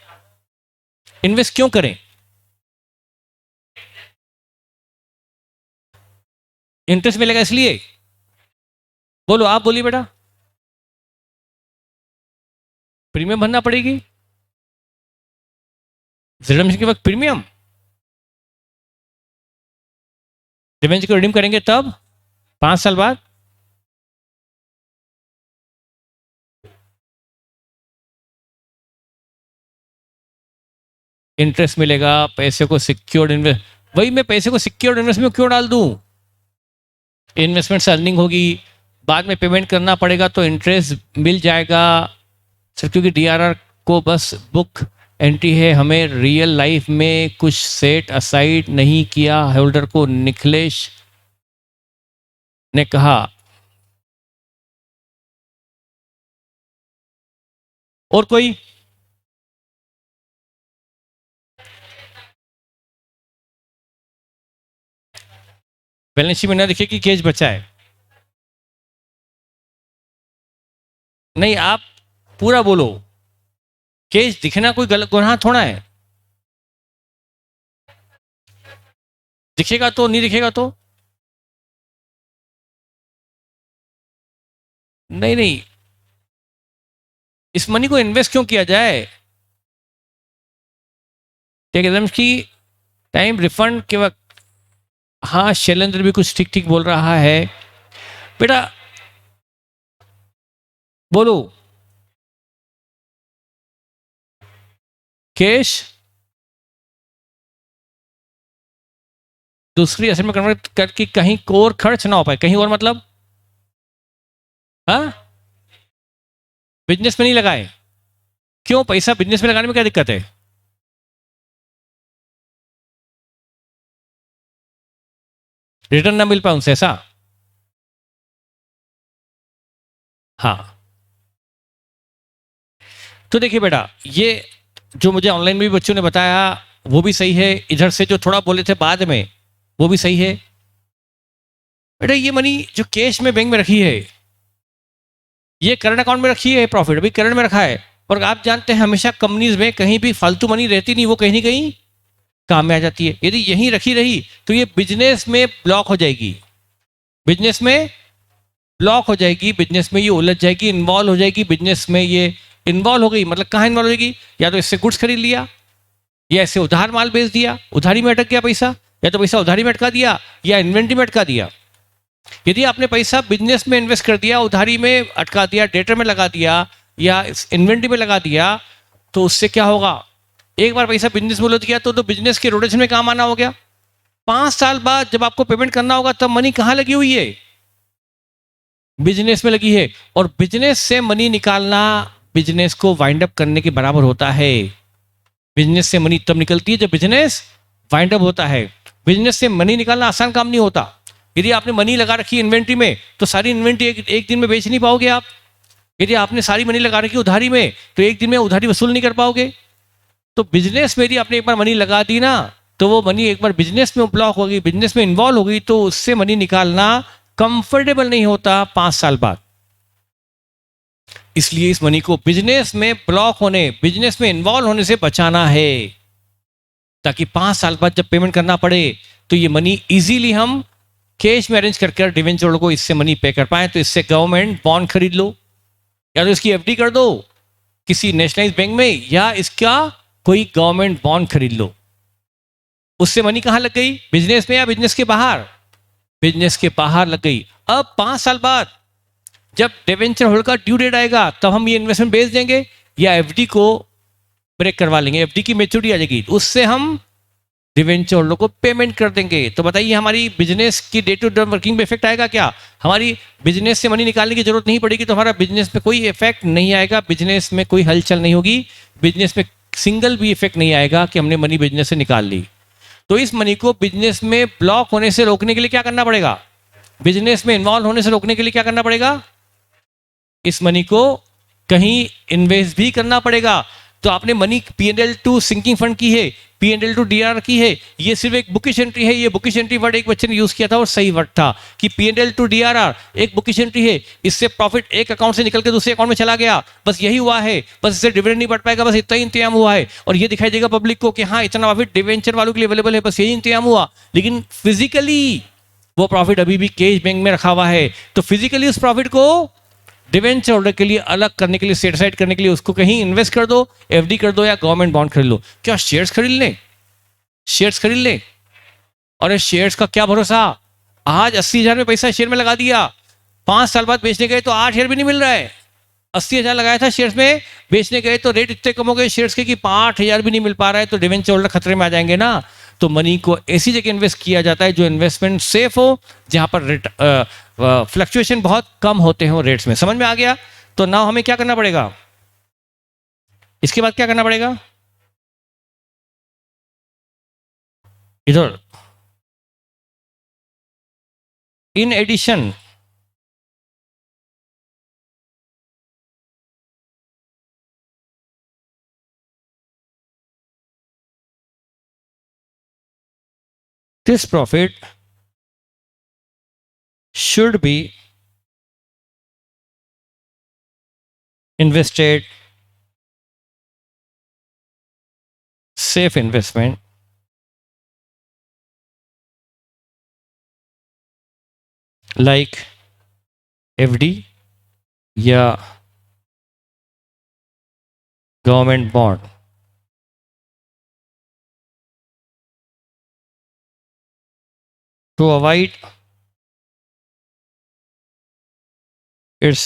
इन्वेस्ट क्यों करें? इंटरेस्ट मिलेगा इसलिए? बोलो, आप बोलिए बेटा। प्रीमियम भरना पड़ेगी रिडेम्पशन के वक्त, प्रीमियम। डिवेंचर को रिडीम करेंगे तब 5 साल बाद। इंटरेस्ट मिलेगा, पैसे को सिक्योर्ड इन्वेस्ट, वही मैं पैसे को सिक्योर्ड इन्वेस्टमेंट में क्यों डाल दूं? इन्वेस्टमेंट से अर्निंग होगी, बाद में पेमेंट करना पड़ेगा तो इंटरेस्ट मिल जाएगा सर, क्योंकि डीआरआर को बस बुक एंट्री है, हमें रियल लाइफ में कुछ सेट असाइड नहीं किया। होल्डर को निखिलेश ने कहा। और कोई? बैलेंस शीट में ना दिखे कि कैश बचा है? नहीं, आप पूरा बोलो। कैश दिखना कोई गलत गुनाह थोड़ा है। दिखेगा तो, नहीं दिखेगा तो? नहीं नहीं, इस मनी को इन्वेस्ट क्यों किया जाए? एकदम की टाइम रिफंड के वक्त। हाँ, शैलेंद्र भी कुछ ठीक ठीक बोल रहा है। बेटा बोलो। कैश दूसरी असेट में कन्वर्ट करके कहीं और खर्च ना हो पाए, कहीं और मतलब? हाँ, बिजनेस में नहीं लगाए। क्यों? पैसा बिजनेस में लगाने में क्या दिक्कत है? रिटर्न ना मिल पाए उनसे, ऐसा? हाँ, तो देखिए बेटा, ये जो मुझे ऑनलाइन में भी बच्चों ने बताया वो भी सही है, इधर से जो थोड़ा बोले थे बाद में वो भी सही है। बेटा ये मनी जो कैश में बैंक में रखी है, ये करंट अकाउंट में रखी है, प्रॉफिट अभी करंट में रखा है, और आप जानते हैं हमेशा कंपनीज में कहीं भी फालतू मनी रहती नहीं, वो कहीं ना कहीं काम में आ जाती है। यदि यहीं रखी रही तो ये बिजनेस में ब्लॉक हो जाएगी, बिजनेस में ब्लॉक हो जाएगी, बिजनेस में ये उलझ जाएगी, इन्वॉल्व हो जाएगी, बिजनेस में ये इन्वॉल्व हो गई, मतलब कहाँ इन्वॉल्व हो जाएगी? या तो इससे गुड्स खरीद लिया, या इससे उधार माल बेच दिया, उधारी में अटक गया पैसा, या तो पैसा उधारी में अटका दिया या इन्वेंट्री में अटका दिया। यदि आपने पैसा बिजनेस में इन्वेस्ट कर दिया, उधारी में अटका दिया, डेटर में लगा दिया या इन्वेंट्री में लगा दिया, तो उससे क्या होगा? एक बार पैसा बिजनेस में उलझ गया तो बिजनेस के रोटेशन में काम आना हो गया, 5 साल बाद जब आपको पेमेंट करना होगा तब मनी कहां लगी हुई है? बिजनेस में लगी है। और बिजनेस से मनी निकालना बिजनेस को वाइंड अप करने के बराबर होता है। बिजनेस से मनी तब निकलती है जब बिजनेस वाइंड अप होता है। बिजनेस से मनी निकालना आसान काम नहीं होता। यदि आपने मनी लगा रखी है इन्वेंट्री में तो सारी इन्वेंट्री एक दिन में बेच नहीं पाओगे आप। यदि आपने सारी मनी लगा रखी उधारी में तो एक दिन में उधारी वसूल नहीं कर पाओगे। तो बिजनेस में यदि आपने एक बार मनी लगा दी ना तो वो मनी एक बार बिजनेस में ब्लॉक हो गई, बिजनेस में इन्वॉल्व हो गई, तो उससे मनी निकालना कंफर्टेबल नहीं होता 5 साल बाद। इसलिए इस मनी को बिजनेस में ब्लॉक होने, बिजनेस में इन्वॉल्व होने से बचाना है, ताकि 5 साल बाद जब पेमेंट करना पड़े तो ये मनी इजीली हम कैश में अरेंज करके डिवेंचर को इससे मनी पे कर पाए। तो इससे गवर्नमेंट बॉन्ड खरीद लो, या तो इसकी एफडी कर दो किसी नेशनलाइज बैंक में, या इसका कोई गवर्नमेंट बॉन्ड खरीद लो। उससे मनी कहां लग गई? बिजनेस में या बिजनेस के बाहर? बिजनेस के बाहर लग गई। अब 5 साल बाद जब डिवेंचर होल्डर का ड्यू डेट आएगा तब हम ये इन्वेस्टमेंट बेच देंगे या एफडी को ब्रेक करवा लेंगे। एफडी की मेच्योरिटी आ जाएगी, उससे हम डिवेंचर होल्डर को पेमेंट कर देंगे। तो बताइए हमारी बिजनेस की डे टू डे वर्किंग में इफेक्ट आएगा क्या? हमारी बिजनेस से मनी निकालने की जरूरत नहीं पड़ेगी, तो हमारा बिजनेस में कोई इफेक्ट नहीं आएगा, बिजनेस में कोई हलचल नहीं होगी, बिजनेस में सिंगल भी इफेक्ट नहीं आएगा कि हमने मनी बिजनेस से निकाल ली। तो इस मनी को बिजनेस में ब्लॉक होने से रोकने के लिए क्या करना पड़ेगा? बिजनेस में इन्वॉल्व होने से रोकने के लिए क्या करना पड़ेगा? इस मनी को कहीं इन्वेस्ट भी करना पड़ेगा। तो आपने money P&L to sinking fund की है, P&L टू DRR की है, ये सिर्फ एक बुकिश एंट्री है। ये बुकिश एंट्री वर्ड एक बच्चे ने यूज किया था और सही वर्ड था कि P&L टू DRR एक बुकिश एंट्री है। इससे प्रॉफिट एक अकाउंट से निकल के दूसरे अकाउंट में चला गया, बस यही हुआ है। बस इससे डिविडेंड नहीं बढ़ पाएगा, बस इतना ही इंतजाम हुआ है। और ये दिखाई देगा पब्लिक को कि हाँ इतना प्रॉफिट डिवेंचर वालों के लिए अवेलेबल है, बस यही इंतजाम हुआ। लेकिन फिजिकली वो प्रॉफिट अभी भी कैश बैंक में रखा हुआ है। तो फिजिकली उस प्रॉफिट को डिवेंचर होल्डर के लिए अलग करने के लिए, सेट साइड करने के लिए उसको कहीं इन्वेस्ट कर दो, एफडी कर दो या गवर्नमेंट बॉन्ड खरीद लो। क्या शेयर्स खरीद लें? शेयर्स खरीद लें। और इस शेयर्स का क्या भरोसा? आज 80,000 में पैसा शेयर में लगा दिया, 5 साल बाद बेचने गए तो 8 शेयर भी नहीं मिल रहा है। 80,000 लगाया था शेयर्स में, बेचने गए तो रेट इतने कम हो गए शेयर्स के कि 8,000 भी नहीं मिल पा रहा है। तो डिवेंचर होल्डर खतरे में आ जाएंगे ना। तो मनी को ऐसी जगह इन्वेस्ट किया जाता है जो इन्वेस्टमेंट सेफ हो, जहां पर रेट फ्लक्चुएशन बहुत कम होते हो रेट्स में। समझ में आ गया? तो नाउ हमें क्या करना पड़ेगा? इसके बाद क्या करना पड़ेगा? इधर in addition this profit should be invested, safe investment, like FD या government bond. To avoid its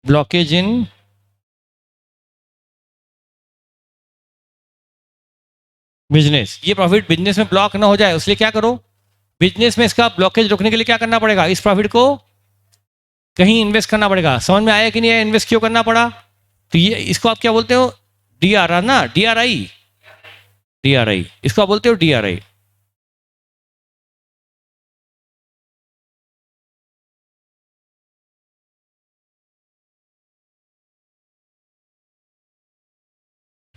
blockage in business, ये प्रॉफिट बिजनेस में ब्लॉक ना हो जाए उसलिए क्या करो? बिजनेस में इसका ब्लॉकेज रोकने के लिए क्या करना पड़ेगा? इस प्रॉफिट को कहीं इन्वेस्ट करना पड़ेगा। समझ में आया कि नहीं आया? इन्वेस्ट क्यों करना पड़ा? तो ये इसको आप क्या बोलते हो? DRR ना, DRI, DRI इसको आप बोलते हो DRI।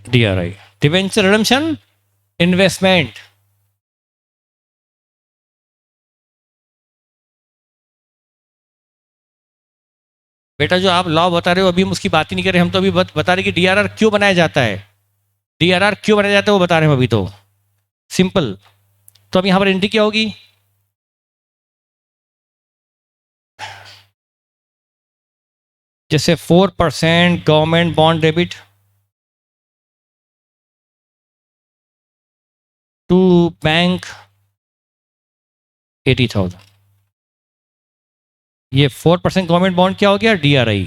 DRI debenture redemption investment. बेटा जो आप लॉ बता रहे हो अभी हम उसकी बात ही नहीं कर रहे, हम तो अभी बता रहे कि DRR क्यों बनाया जाता है। DRR क्यों बनाया जाता है वो बता रहे हैं अभी। तो सिंपल। तो अब यहां पर एंट्री क्या होगी? जैसे 4% government bond debit to bank 80,000। ये 4% गवर्नमेंट बॉन्ड क्या हो गया? DRI।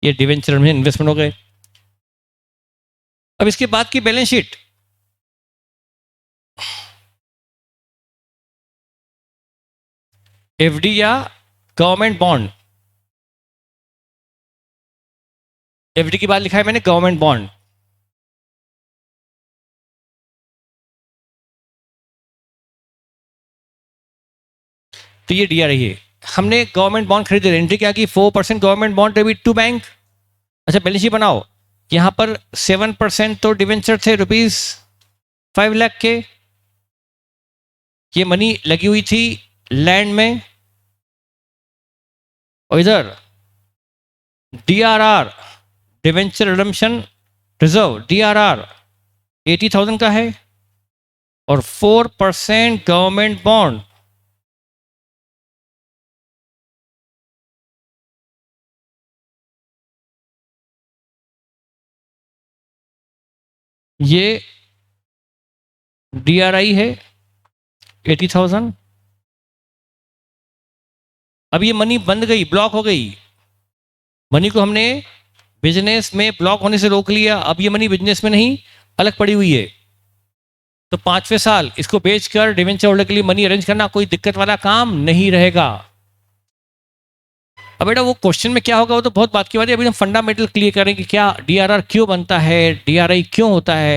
ये डिवेंचर में इन्वेस्टमेंट हो गए। अब इसके बाद की बैलेंस शीट, एफडी या गवर्नमेंट बॉन्ड। एफडी की बात लिखा है मैंने, गवर्नमेंट बॉन्ड। तो ये डीआरआई है। हमने गवर्नमेंट बॉन्ड खरीदे, एंट्री क्या की, 4% government bond debit to bank. अच्छा बैलेंस शीट बनाओ, यहां पर 7% तो डिवेंचर थे ₹5 लाख के। ये मनी लगी हुई थी लैंड में, और इधर DRR, debenture redemption reserve, DRR 80,000 का है, और 4% गवर्नमेंट बॉन्ड। ये डीआरआई है 80,000। अब ये मनी बंद गई, ब्लॉक हो गई। मनी को हमने बिजनेस में ब्लॉक होने से रोक लिया, अब ये मनी बिजनेस में नहीं, अलग पड़ी हुई है। तो 5वें साल इसको बेचकर डिवेंचर होल्डर के लिए मनी अरेंज करना कोई दिक्कत वाला काम नहीं रहेगा। अब बेटा वो क्वेश्चन में क्या होगा वो तो बहुत बात की बात है, अभी हम फंडामेंटल क्लियर करें कि क्या डीआरआर क्यों बनता है, डीआरआई क्यों होता है।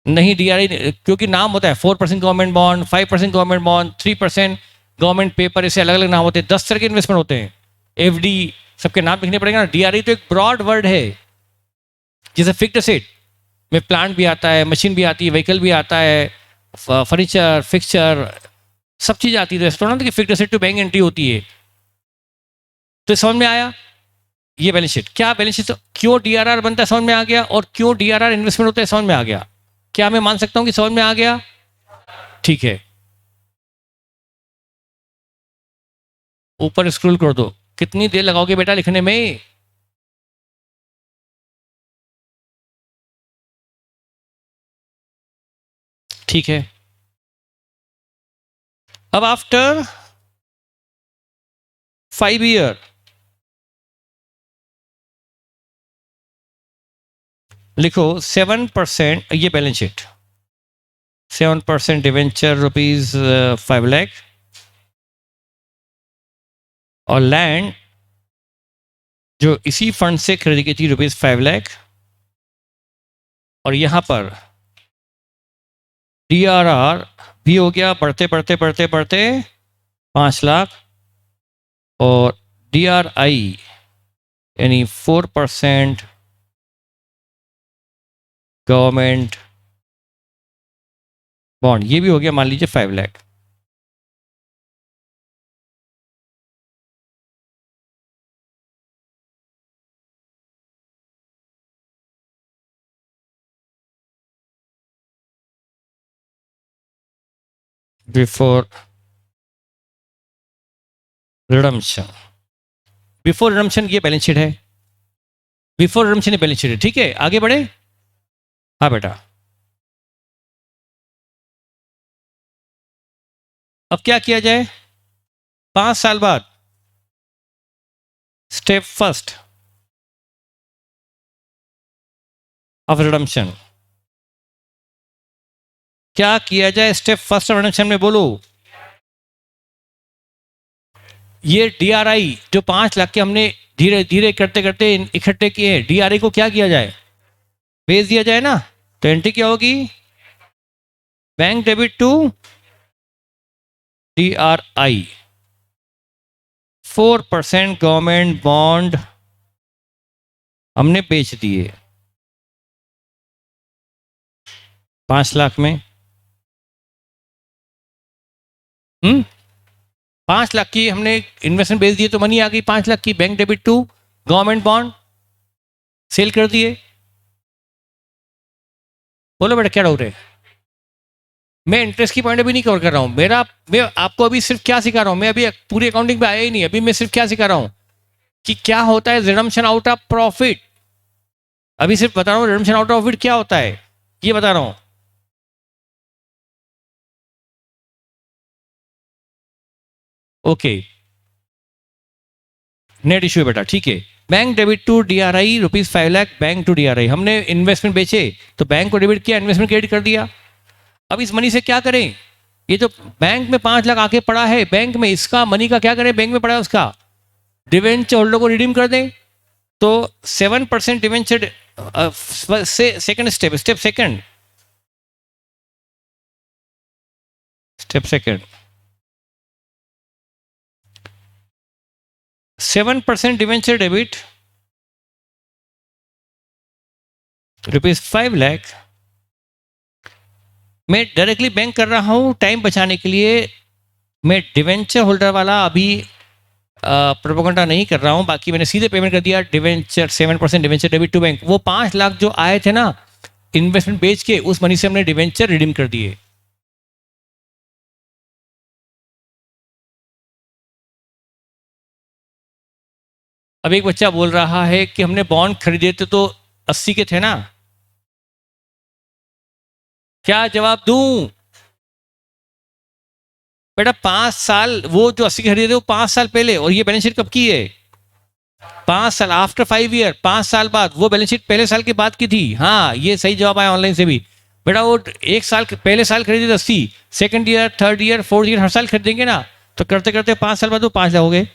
नहीं डीआरआई क्योंकि नाम होता है 4% government bond, 5% government bond, 3% government paper, ऐसे अलग अलग नाम होते हैं, 10 तरह के इन्वेस्टमेंट होते हैं। एफडी, सबके नाम लिखने पड़ेगा ना। डीआरआई तो एक ब्रॉड वर्ड है, जैसे फिक्स्ड एसेट में प्लांट भी आता है, मशीन भी आती है, व्हीकल भी आता है, फर्नीचर, फिक्सचर, सब चीज़ आती है। तो रेस्टोरेंट की fixed asset to bank entry होती है। तो समझ में आया ये बैलेंस शीट, क्या बैलेंस शीट, क्यों डीआरआर बनता है समझ में आ गया, और क्यों डीआरआर इन्वेस्टमेंट होता है समझ में आ गया। क्या मैं मान सकता हूं कि समझ में आ गया? ठीक है, ऊपर स्क्रॉल कर दो। कितनी देर लगाओगे बेटा लिखने में? ठीक है, अब आफ्टर 5 ईयर लिखो 7%, ये बैलेंस शीट, 7% डिवेंचर ₹5 लाख, और लैंड जो इसी फंड से खरीदी गई थी ₹5 लाख, और यहां पर डीआरआर भी हो गया, बढ़ते बढ़ते बढ़ते बढ़ते 5 लाख, और डीआरआई यानी 4% गवर्नमेंट बॉन्ड, ये भी हो गया मान लीजिए 5 lakh. Before redemption, before redemption ये बैलेंस शीट है, बिफोर रिडम्पशन ये बैलेंस शीट है। ठीक है, आगे बढ़े। हाँ बेटा, अब क्या किया जाए? 5 साल बाद स्टेप फर्स्ट ऑफ रिडम्पशन, क्या किया जाए स्टेप फर्स्ट ऑफ रिडम्पशन में, बोलो। ये डीआरआई जो 5 लाख के हमने धीरे धीरे करते करते इकट्ठे किए, डीआरआई को क्या किया जाए? भेज दिया जाए ना। तो एंट्री क्या होगी? Bank debit to DRI, 4% government bond हमने बेच दिए 5 लाख में। 5 लाख की हमने इन्वेस्टमेंट बेच दिए, तो मनी आ गई 5 लाख की, bank debit to government bond, sell कर दिए। बोलो बेटा क्या डाउट है? मैं इंटरेस्ट की पॉइंट अभी नहीं कवर कर रहा हूं, मैं आपको अभी सिर्फ क्या सिखा रहा हूं, मैं अभी पूरी अकाउंटिंग पे आया ही नहीं, अभी मैं सिर्फ क्या सिखा रहा हूं कि क्या होता है रिडम्पशन आउट ऑफ प्रॉफिट। अभी सिर्फ बता रहा हूं रिडम्पशन आउट ऑफ प्रॉफिट क्या होता है, ये बता रहा हूं। ओके, नेट इशू है बेटा, ठीक है। Bank debit to DRI ₹5 lakh, bank to DRI। हमने इन्वेस्टमेंट बेचे तो बैंक को डेबिट किया, इन्वेस्टमेंट क्रेडिट कर दिया। अब इस मनी से क्या करें? ये जो बैंक में 5 लाख आके पड़ा है, बैंक में इसका मनी का क्या करें? बैंक में पड़ा है उसका डिवेंचर होल्डर को रिडीम कर दें। तो 7% डिवेंचर से second step second 7% debenture debit ₹5 lakh मैं डायरेक्टली बैंक कर रहा हूं टाइम बचाने के लिए। मैं डिवेंचर होल्डर वाला अभी प्रोपोगंडा नहीं कर रहा हूं, बाकी मैंने सीधे पेमेंट कर दिया debenture 7% debenture debit to bank. वो 5 लाख जो आए थे ना इन्वेस्टमेंट बेच के, उस मनी से हमने डिवेंचर रिडीम कर दिए। अब एक बच्चा बोल रहा है कि हमने बॉन्ड खरीदे थे तो 80 के थे ना, क्या जवाब दूं? बेटा 5 साल, वो जो 80 खरीदे थे वो 5 साल पहले, और ये बैलेंस शीट कब की है? 5 साल आफ्टर 5 ईयर, 5 साल बाद। वो बैलेंस शीट पहले साल के बाद की थी। हाँ, ये सही जवाब आया ऑनलाइन से भी। बेटा वो 1 साल पहले साल खरीदे थे 80, second year, third year, fourth year हर साल खरीदेंगे ना, तो करते करते 5 साल बाद वो 5 लाख हो गए।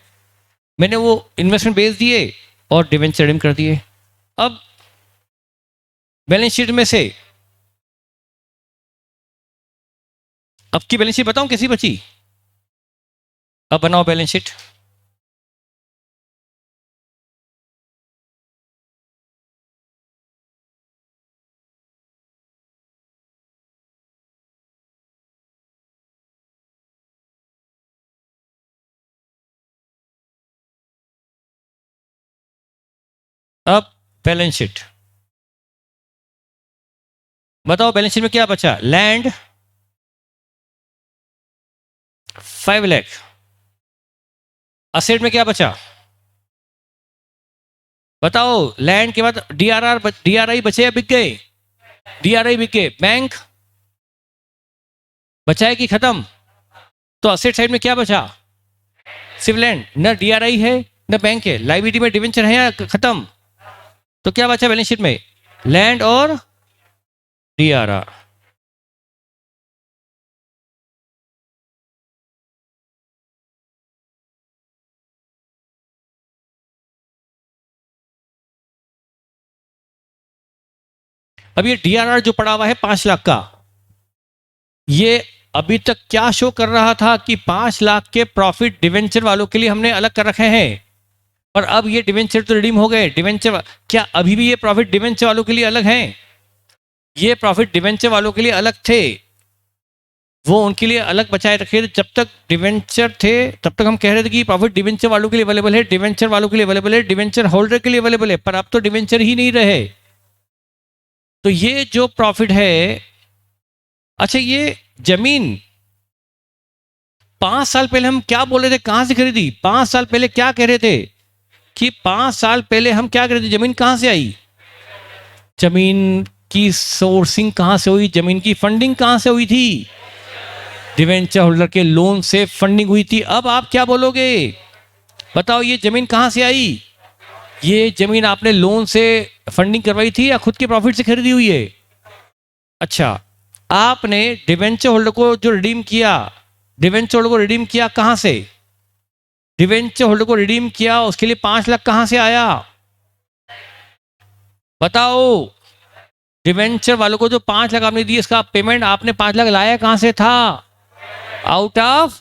मैंने वो इन्वेस्टमेंट बेच दिए और डिवेंचर रिडीम कर दिए। अब बैलेंस शीट में से अब की बैलेंस शीट बताऊं कैसी बची? अब बनाओ बैलेंस शीट। अब बैलेंस शीट बताओ, बैलेंस शीट में क्या बचा? लैंड 5 लाख, असेट में क्या बचा बताओ? लैंड के बाद DRI बचे या बिक गए? DRI बिक गए। बैंक बचा है कि खत्म? तो असेट साइड में क्या बचा? सिर्फ लैंड, न DRI है न बैंक है। लाइबिलिटी में डिवेंचर है या खत्म? तो क्या बचा बैलेंस शीट में? लैंड और DRI। अब ये DRI जो पड़ा हुआ है 5 लाख का, ये अभी तक क्या शो कर रहा था कि 5 लाख के प्रॉफिट डिवेंचर वालों के लिए हमने अलग कर रखे हैं, और अब ये डिवेंचर तो रिडीम हो गए। डिवेंचर क्या अभी भी ये प्रॉफिट डिवेंचर वालों के लिए अलग हैं? ये प्रॉफिट डिवेंचर वालों के लिए अलग थे, वो उनके लिए अलग बचाए रखे थे। जब तक डिवेंचर थे तब तक हम कह रहे थे कि प्रॉफिट डिवेंचर वालों के लिए अवेलेबल है, डिवेंचर वालों के लिए अवेलेबल है, डिवेंचर होल्डर के लिए अवेलेबल है। पर अब तो डिवेंचर ही नहीं रहे, तो ये जो प्रॉफिट है। अच्छा, ये जमीन 5 साल पहले हम क्या बोल रहे थे, कहां से खरीदी? 5 साल पहले क्या कह रहे थे कि 5 साल पहले हम क्या कह रहे थे, जमीन कहां से आई? जमीन की सोर्सिंग कहां से हुई? जमीन की फंडिंग कहां से हुई थी? डिवेंचर होल्डर के लोन से फंडिंग हुई थी। अब आप क्या बोलोगे बताओ, ये जमीन कहां से आई? ये जमीन आपने लोन से फंडिंग करवाई थी या खुद के प्रॉफिट से खरीदी हुई है? अच्छा, आपने डिवेंचर होल्डर को जो रिडीम किया, डिवेंचर होल्डर को रिडीम किया कहां से? डिवेंचर होल्डर को रिडीम किया, उसके लिए 5 लाख कहां से आया बताओ? डिवेंचर वालों को जो 5 लाख आपने दिए, इसका पेमेंट आपने 5 लाख लाया कहां से था? Out of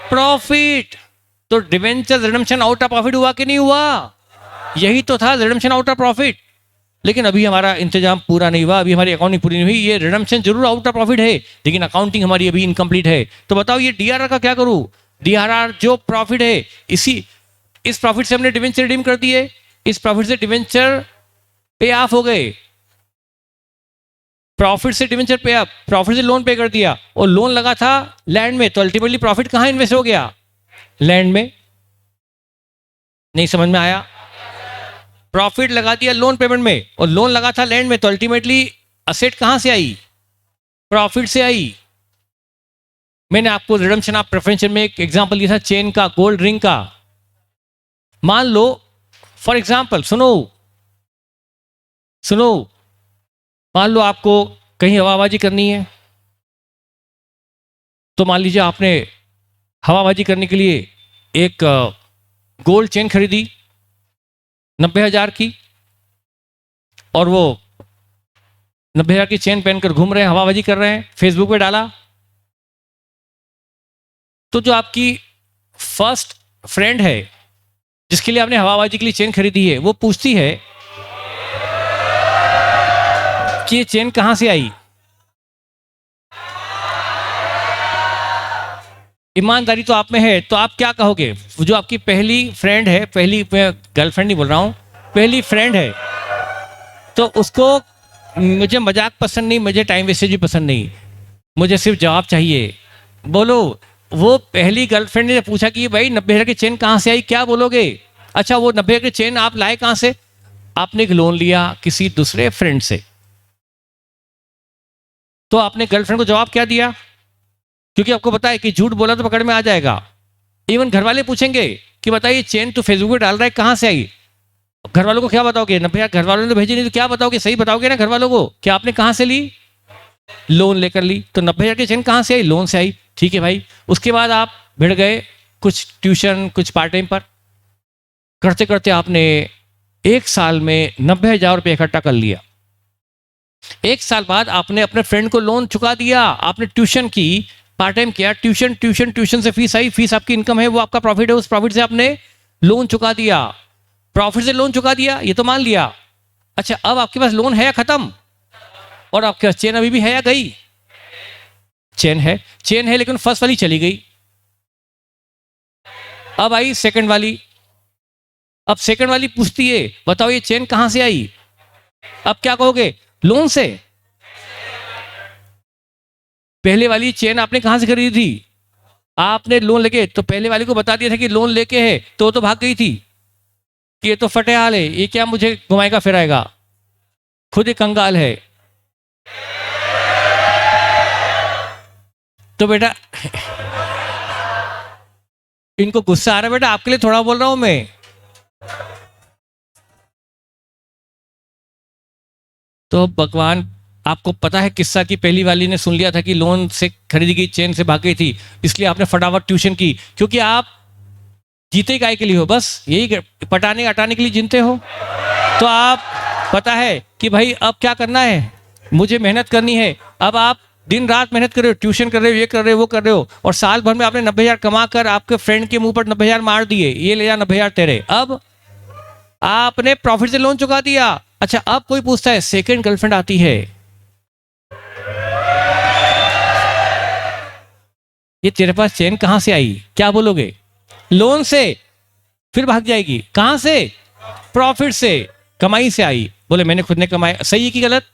profit. तो debenture redemption out of profit हुआ कि नहीं हुआ? यही तो था रिडम्पशन आउट ऑफ प्रॉफिट। लेकिन अभी हमारा इंतजाम पूरा नहीं हुआ, अभी हमारी अकाउंटिंग पूरी नहीं हुई। ये रिडम्पशन जरूर आउट ऑफ प्रॉफिट है, लेकिन अकाउंटिंग हमारी अभी इनकम्प्लीट है। तो बताओ ये DRR का क्या करूं? DRR जो प्रॉफिट है, इस प्रॉफिट से हमने डिवेंचर रिडीम कर दिए, इस प्रॉफिट से डिवेंचर पे ऑफ हो गए, प्रॉफिट से डिवेंचर पे अप, प्रॉफिट से लोन पे कर दिया, और लोन लगा था लैंड में, तो अल्टीमेटली प्रॉफिट कहां इन्वेस्ट हो गया? लैंड में। नहीं समझ में आया? प्रॉफिट लगा दिया लोन पेमेंट में और लोन लगा था लैंड में, तो अल्टीमेटली असेट कहां से आई? प्रॉफिट से आई। मैंने आपको रिडम्पशन ऑफ प्रेफरेंस में एक एग्जांपल दिया था चेन का, गोल्ड रिंग का। मान लो फॉर एग्जाम्पल, सुनो सुनो, मान लो आपको कहीं हवाबाजी करनी है, तो मान लीजिए आपने हवाबाजी करने के लिए एक गोल्ड चेन खरीदी 90,000 की, और वो 90,000 की चेन पहनकर घूम रहे हैं, हवाबाजी कर रहे हैं, फेसबुक पे डाला। तो जो आपकी फर्स्ट फ्रेंड है जिसके लिए आपने हवाबाजी के लिए चेन खरीदी है, वो पूछती है कि ये चेन कहां से आई। ईमानदारी तो आप में है, तो आप क्या कहोगे? जो आपकी पहली फ्रेंड है, पहली गर्लफ्रेंड नहीं बोल रहा हूं, पहली फ्रेंड है, तो उसको मुझे मजाक पसंद नहीं, मुझे टाइम वेस्टेज भी पसंद नहीं, मुझे सिर्फ जवाब चाहिए। बोलो, वो पहली गर्लफ्रेंड ने पूछा कि भाई 90,000 की चेन कहाँ से आई, क्या बोलोगे? अच्छा, वो 90,000 की चेन आप लाए कहाँ से? आपने एक लोन लिया किसी दूसरे फ्रेंड से। तो आपने गर्लफ्रेंड को जवाब क्या दिया? क्योंकि आपको पता है कि झूठ बोला तो पकड़ में आ जाएगा। इवन घर वाले पूछेंगे कि बताइए चेन तो फेसबुक पे डाल रहा है, कहाँ से आई? घर वालों को क्या बताओगे? 90,000 घर वालों ने भेजी नहीं तो क्या बताओगे? सही बताओगे ना घर वालों को कि आपने कहाँ से ली? लोन लेकर ली। तो 90,000 की चेन कहाँ से आई? लोन से आई। ठीक है भाई। उसके बाद आप भिड़ गए कुछ ट्यूशन, कुछ पार्ट टाइम पर, करते करते आपने एक साल में 90,000 रुपये इकट्ठा कर लिया। एक साल बाद आपने अपने फ्रेंड को लोन चुका दिया, आपने ट्यूशन की, पार्ट टाइम किया, ट्यूशन से फीस आई, फीस आपकी इनकम है, वो आपका प्रॉफिट है, उस प्रॉफिट से आपने लोन चुका दिया, प्रॉफिट से लोन चुका दिया, ये तो मान लिया। अच्छा, अब आपके पास लोन है या खत्म? और आपके पास चेन अभी भी है या गई? चेन है, चेन है, लेकिन फर्स्ट वाली चली गई। अब आई सेकंड वाली। अब सेकंड वाली पूछती है, बताओ ये चेन कहां से आई? अब क्या कहोगे? लोन से। पहले वाली चेन आपने कहां से खरीदी थी? आपने लोन लेके, तो पहले वाली को बता दिया था कि लोन लेके है, तो वो तो भाग गई थी कि ये तो फटे हाल है, ये क्या मुझे घुमाएगा फिराएगा, खुद एक कंगाल है। तो बेटा इनको गुस्सा आ रहा है? बेटा आपके लिए थोड़ा बोल रहा हूं मैं। तो भगवान, आपको पता है किस्सा की पहली वाली ने सुन लिया था कि लोन से खरीदी गई चेन से भाग गई थी, इसलिए आपने फटाफट ट्यूशन की, क्योंकि आप जीते गाय के लिए हो, बस यही पटाने हटाने के लिए जीते हो। तो आप पता है कि भाई अब क्या करना है, मुझे मेहनत करनी है। अब आप दिन रात मेहनत कर रहे हो, ट्यूशन कर रहे हो, ये कर रहे हो, वो कर रहे हो, और साल भर में आपने 90,000 कमा कर आपके फ्रेंड के मुंह पर 90,000 मार दिए, ये ले जा 90,000 तेरे। अब आपने प्रॉफिट से लोन चुका दिया। अच्छा, अब कोई पूछता है, सेकंड गर्लफ्रेंड आती है, ये तेरे पास चेन कहां से आई? क्या बोलोगे? लोन से। फिर भाग जाएगी, कहां से? प्रॉफिट से, कमाई से आई। बोले मैंने खुद ने कमाया। सही है कि गलत?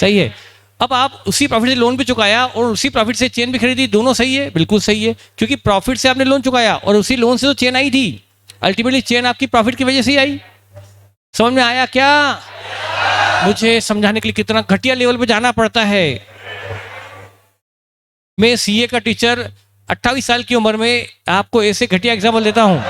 सही है। अब आप उसी प्रॉफिट से लोन भी चुकाया और उसी प्रॉफिट से चेन भी खरीदी, दोनों सही है? बिल्कुल सही है, क्योंकि प्रॉफिट से आपने लोन चुकाया और उसी लोन से तो चेन आई थी। अल्टीमेटली चेन आपकी प्रॉफिट की वजह से ही आई। समझ में आया क्या? मुझे समझाने के लिए कितना घटिया लेवल पे जाना पड़ता है। मैं सीए का टीचर 28 साल की उम्र में आपको ऐसे घटिया एग्जाम्पल देता हूं।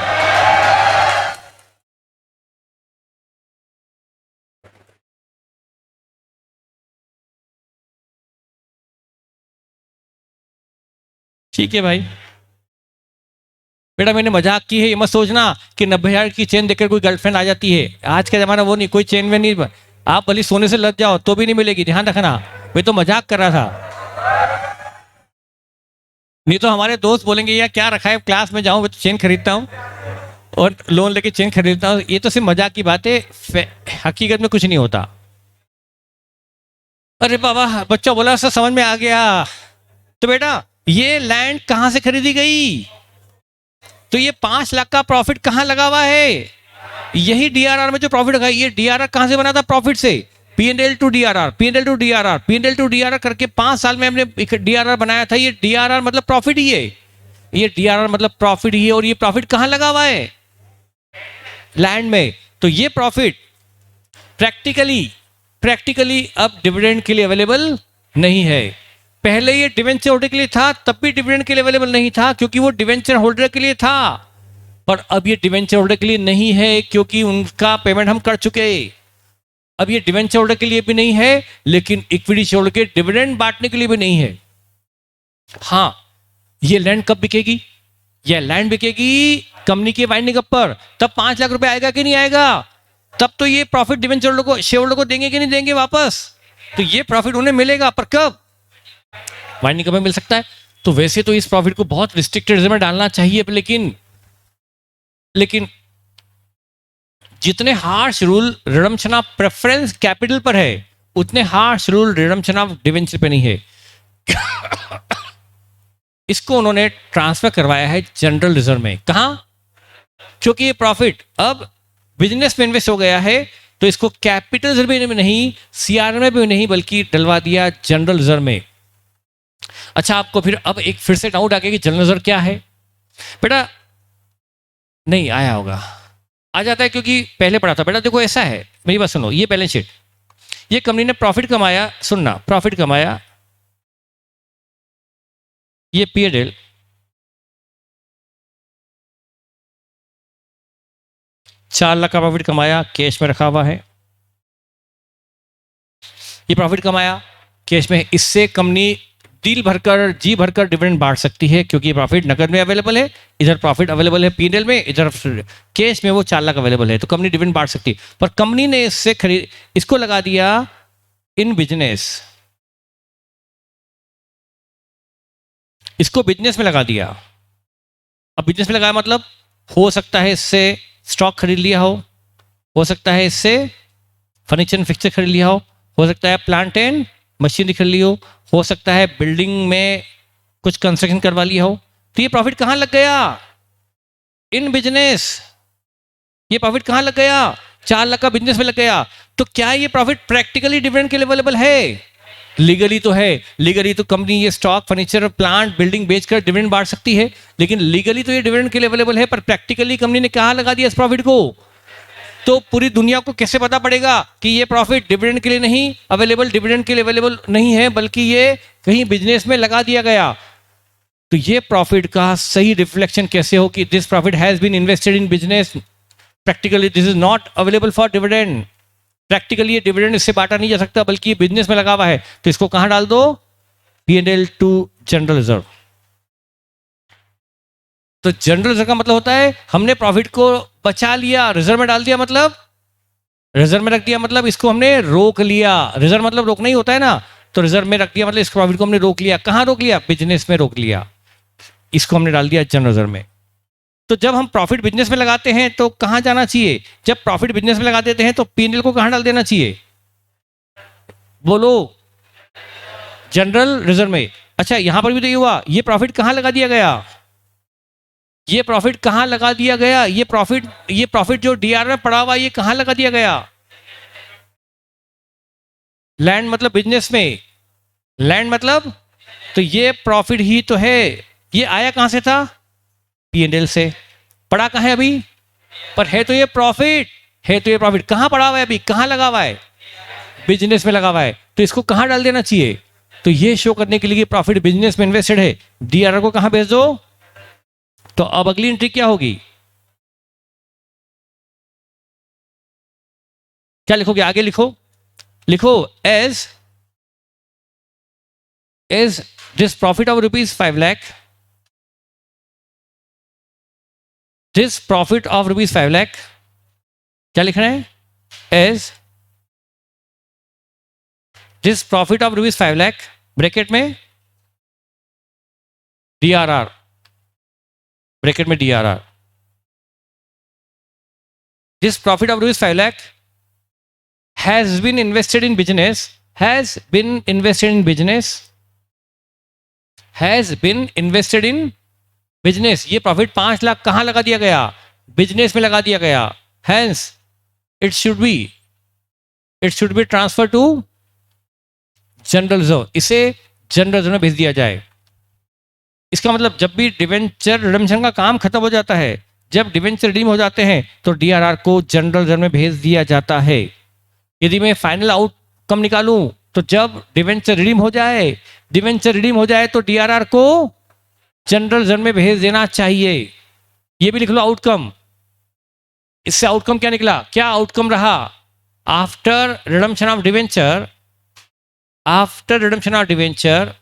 ठीक है भाई, बेटा मैंने मजाक की है, ये मत सोचना कि 90,000 की चेन देखकर कोई गर्लफ्रेंड आ जाती है। आज का जमाना वो नहीं, कोई चेन में नहीं, आप भले सोने से लग जाओ तो भी नहीं मिलेगी, ध्यान रखना। मैं तो मजाक कर रहा था, नहीं तो हमारे दोस्त बोलेंगे यार क्या रखा है, क्लास में जाऊं मैं तो चेन खरीदता हूं और लोन लेके चेन खरीदता हूं। ये तो सिर्फ मजाक की बात है, हकीकत में कुछ नहीं होता। अरे बाबा, बच्चा बोला सर समझ में आ गया। तो बेटा ये लैंड कहां से खरीदी गई? तो ये 5 लाख का प्रॉफिट कहां लगा हुआ है? यही डीआरआर में जो प्रॉफिट लगा, ये डीआरआर कहां से बना था? प्रॉफिट से। PNL to DRR, PNL to DRR, PNL to DRR करके 5 साल में हमने एक डीआरआर बनाया था। ये डीआरआर मतलब प्रॉफिट ही है, ये डीआरआर मतलब प्रॉफिट ही है। और ये प्रॉफिट कहां लगा हुआ है? लैंड में। तो ये प्रॉफिट प्रैक्टिकली अब डिविडेंड के लिए अवेलेबल नहीं है। पहले ये डिवेंचर होल्डर के लिए था, तब भी डिविडेंड के लिए अवेलेबल नहीं था, क्योंकि वो डिवेंचर होल्डर के लिए था। पर अब ये डिवेंचर होल्डर के लिए नहीं है क्योंकि उनका पेमेंट हम कर चुके। अब ये डिवेंचर होल्डर के लिए भी नहीं है, लेकिन इक्विटी शेयर होल्डर के डिविडेंड बांटने के लिए भी नहीं है। हाँ, ये लैंड कब बिकेगी? ये लैंड बिकेगी कंपनी के वाइंडिंग अप पर, तब 5 लाख रुपए आएगा कि नहीं आएगा? तब तो ये प्रॉफिट डिवेंचर होल्डर को, शेयर होल्डर को देंगे कि नहीं देंगे वापस? तो ये प्रॉफिट उन्हें मिलेगा, पर कब? वाइंडिंग अप में मिल सकता है। तो वैसे तो इस प्रॉफिट को बहुत रिस्ट्रिक्टेड रिजर्व में डालना चाहिए, लेकिन जितने harsh rule redemption of preference capital पर है, उतने harsh rule redemption of debenture पे नहीं है। इसको उन्होंने ट्रांसफर करवाया है जनरल रिजर्व में। कहां? क्योंकि ये प्रॉफिट अब बिजनेस में इन्वेस्ट हो गया है, तो इसको कैपिटल रिजर्व में नहीं, सीआर में भी नहीं, बल्कि डलवा दिया जनरल रिजर्व में। अच्छा, आपको फिर से डाउट आ गया कि जनरल रिजर्व क्या है? बेटा नहीं आया होगा, आ जाता है क्योंकि पहले पढ़ा था। बेटा देखो ऐसा है, मेरी बात सुनो, ये बैलेंस शीट, ये कंपनी ने प्रॉफिट कमाया, सुनना, प्रॉफिट कमाया, ये P&L, 4 लाख का प्रॉफिट कमाया, कैश में रखा हुआ है। ये प्रॉफिट कमाया कैश में, इससे कंपनी दिल भरकर जी भरकर डिविडेंड बांट सकती है क्योंकि ये प्रॉफिट नकद में अवेलेबल है, इधर प्रॉफिट अवेलेबल है P&L में, इधर कैश में वो 4 लाख अवेलेबल है, तो कंपनी डिविडेंड बांट सकती है। पर कंपनी ने इसको लगा दिया इन बिजनेस, इसको बिजनेस में लगा दिया। अब बिजनेस में लगाया मतलब हो सकता है इससे स्टॉक खरीद लिया हो सकता है इससे फर्नीचर एंड फिक्सचर खरीद लिया हो सकता है प्लांट एंड मशीनरी खरीद ली हो सकता है बिल्डिंग में कुछ कंस्ट्रक्शन करवा लिया हो। तो ये प्रॉफिट कहां लग गया? In business. ये प्रॉफिट कहां लग गया? 4 लाख का बिजनेस में लग गया। तो क्या ये प्रॉफिट प्रैक्टिकली डिविडेंड के लिए अवेलेबल है? लीगली तो है। लीगली तो कंपनी ये स्टॉक, फर्नीचर, प्लांट, बिल्डिंग बेचकर डिविडेंड बांट सकती है, लेकिन लीगली तो ये डिविडेंड के लिए अवेलेबल है, पर प्रैक्टिकली कंपनी ने कहां लगा दिया इस प्रॉफिट को? तो पूरी दुनिया को कैसे पता पड़ेगा कि ये प्रॉफिट डिविडेंड के लिए नहीं अवेलेबल, डिविडेंड के लिए अवेलेबल नहीं है, बल्कि ये कहीं बिजनेस में लगा दिया गया? तो ये प्रॉफिट का सही रिफ्लेक्शन कैसे हो कि this profit has been invested in business, practically this is not available for dividend. Practically ये डिविडेंड इससे बांटा नहीं जा सकता, बल्कि ये बिजनेस में लगा हुआ है। तो इसको कहां डाल दो? P&L to general reserve. तो जनरल रिजर्व का मतलब होता है हमने प्रॉफिट को बचा लिया, रिजर्व में डाल दिया, मतलब रिजर्व में रख दिया, मतलब इसको हमने रोक लिया। रिजर्व मतलब रोकना ही होता है ना, तो रिजर्व में रख दिया मतलब इस प्रॉफिट को हमने रोक लिया। कहां रोक लिया? बिजनेस में रोक लिया। इसको हमने डाल दिया जनरल रिजर्व में। तो जब हम प्रॉफिट बिजनेस में लगाते हैं तो कहां जाना चाहिए? जब प्रॉफिट बिजनेस में लगा देते हैं तो P&L को कहां डाल देना चाहिए? बोलो। जनरल रिजर्व में। अच्छा, यहां पर भी तो ये हुआ, ये प्रॉफिट कहां लगा दिया गया? ये प्रॉफिट कहां लगा दिया गया? ये प्रॉफिट जो डीआर में पड़ा हुआ, ये कहां लगा दिया गया? लैंड मतलब बिजनेस में, लैंड मतलब, तो ये प्रॉफिट ही तो है। ये आया कहां से था? P&L से। पड़ा कहां है अभी? पर है तो ये प्रॉफिट, है तो ये प्रॉफिट कहां पड़ा हुआ है अभी? कहां लगा हुआ है? बिजनेस में लगा हुआ है। तो इसको कहां डाल देना चाहिए? तो ये शो करने के लिए प्रॉफिट बिजनेस में इन्वेस्टेड है, डीआर को कहां भेज दो? तो अब अगली एंट्री क्या होगी? क्या लिखोगे? आगे लिखो as this profit of ₹5 lakh, this profit of ₹5 lakh, क्या लिखना है? As this profit of ₹5 lakh, bracket में DRR, ब्रैकेट में DRR, this profit of ₹5 lakh has been invested in business, has been invested in business, has been invested in business। ये profit 5 lakh कहां लगा दिया गया? बिजनेस में लगा दिया गया। Hence it should be transferred to general reserve. इसे जनरल रिजर्व में भेज दिया जाए। इसका मतलब जब भी डिवेंचर रिडम्पशन का काम खत्म हो जाता है, जब डिवेंचर रिडीम हो जाते हैं, तो डीआरआर को जनरल रिजर्व में भेज दिया जाता है। यदि मैं फाइनल आउटकम निकालूं तो जब डिवेंचर रिडीम हो जाए तो डीआरआर को जनरल रिजर्व में भेज देना चाहिए। ये भी लिख लो आउटकम। इससे आउटकम क्या निकला, क्या आउटकम रहा? After redemption of debenture, after redemption of debenture,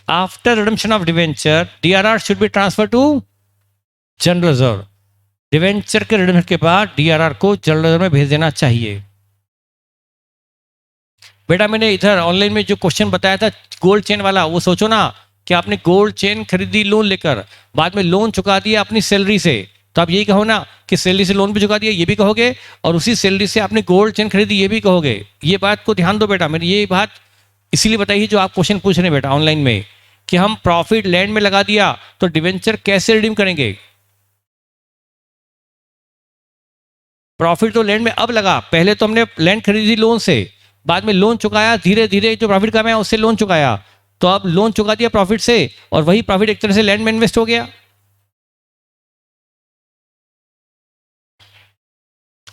after redemption of debenture DRR should be transfer to general reserve. Debenture के रिडम्पशन के बाद डीआरआर को जनरल रिजर्व में भेज देना चाहिए। बेटा मैंने इधर ऑनलाइन में जो क्वेश्चन बताया था गोल्ड चेन वाला, वो सोचो ना कि आपने गोल्ड चेन खरीदी लोन लेकर, बाद में लोन चुका दिया अपनी सैलरी से, तो आप यही कहो ना कि सैलरी से लोन भी चुका दिया, ये भी कहोगे, और उसी सैलरी से आपने गोल्ड चेन खरीदी, ये भी कहोगे। ये बात को ध्यान दो बेटा, मैंने ये बात इसीलिए बताई है जो आप क्वेश्चन पूछ रहे हैं बेटा ऑनलाइन में, कि हम प्रॉफिट लैंड में लगा दिया तो डिवेंचर कैसे रिडीम करेंगे? प्रॉफिट तो लैंड में अब लगा, पहले तो हमने लैंड खरीदी लोन से, बाद में लोन चुकाया, धीरे धीरे जो प्रॉफिट कमाया उससे लोन चुकाया, तो अब लोन चुका दिया प्रॉफिट से, और वही प्रॉफिट एक तरह से लैंड में इन्वेस्ट हो गया।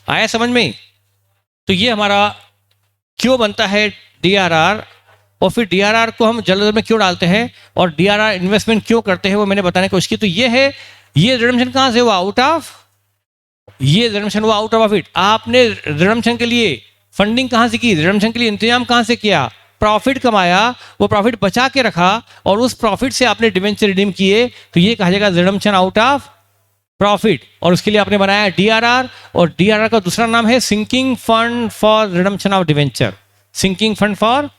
आया समझ में? तो ये हमारा क्यों बनता है डीआरआर, और फिर डीआरआर को हम जनरल में क्यों डालते हैं, और डीआरआर इन्वेस्टमेंट क्यों करते हैं, वो मैंने बताने की कोशिश की। तो ये है, ये रिडम्पशन कहां से हुआ? आउट ऑफ, ये रिडम्पशन हुआ आउट ऑफ प्रॉफिट। आपने रिडम्पशन के लिए फंडिंग कहां से की, रिडम्पशन के लिए इंतजाम कहां से किया? प्रॉफिट कमाया, वो प्रॉफिट बचा के रखा, और उस प्रॉफिट से आपने डिवेंचर रिडीम किए, तो ये कहा जाएगा रिडम्पशन आउट ऑफ प्रॉफिट। और उसके लिए आपने बनाया डीआरआर, और डीआरआर का दूसरा नाम है sinking fund for redemption of debenture, sinking fund for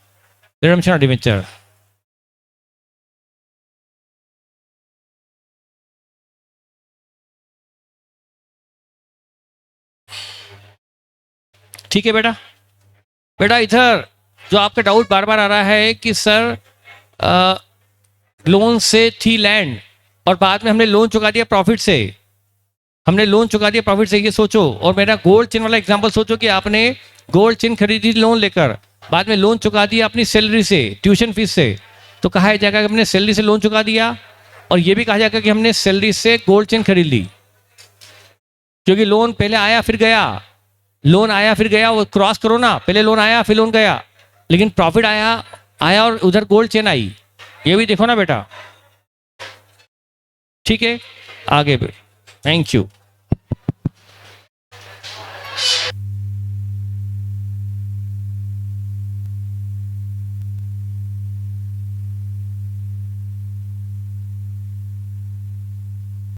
redemption of debenture. ठीक है बेटा। बेटा इधर जो आपका डाउट बार बार आ रहा है कि सर लोन से थी लैंड और बाद में हमने लोन चुका दिया प्रॉफिट से, हमने लोन चुका दिया प्रॉफिट से, ये सोचो। और मेरा गोल्ड चेन वाला एग्जांपल सोचो कि आपने गोल्ड चेन खरीदी लोन लेकर, बाद में लोन चुका दिया अपनी सैलरी से, ट्यूशन फीस से, तो कहा जाएगा कि हमने सैलरी से लोन चुका दिया, और ये भी कहा जाएगा कि हमने सैलरी से गोल्ड चेन खरीद ली, क्योंकि लोन पहले आया फिर गया, लोन आया फिर गया, वो क्रॉस करो ना, पहले लोन आया फिर लोन गया, लेकिन प्रॉफिट आया आया और उधर गोल्ड चेन आई, ये भी देखो ना बेटा। ठीक है, आगे भी। Thank you.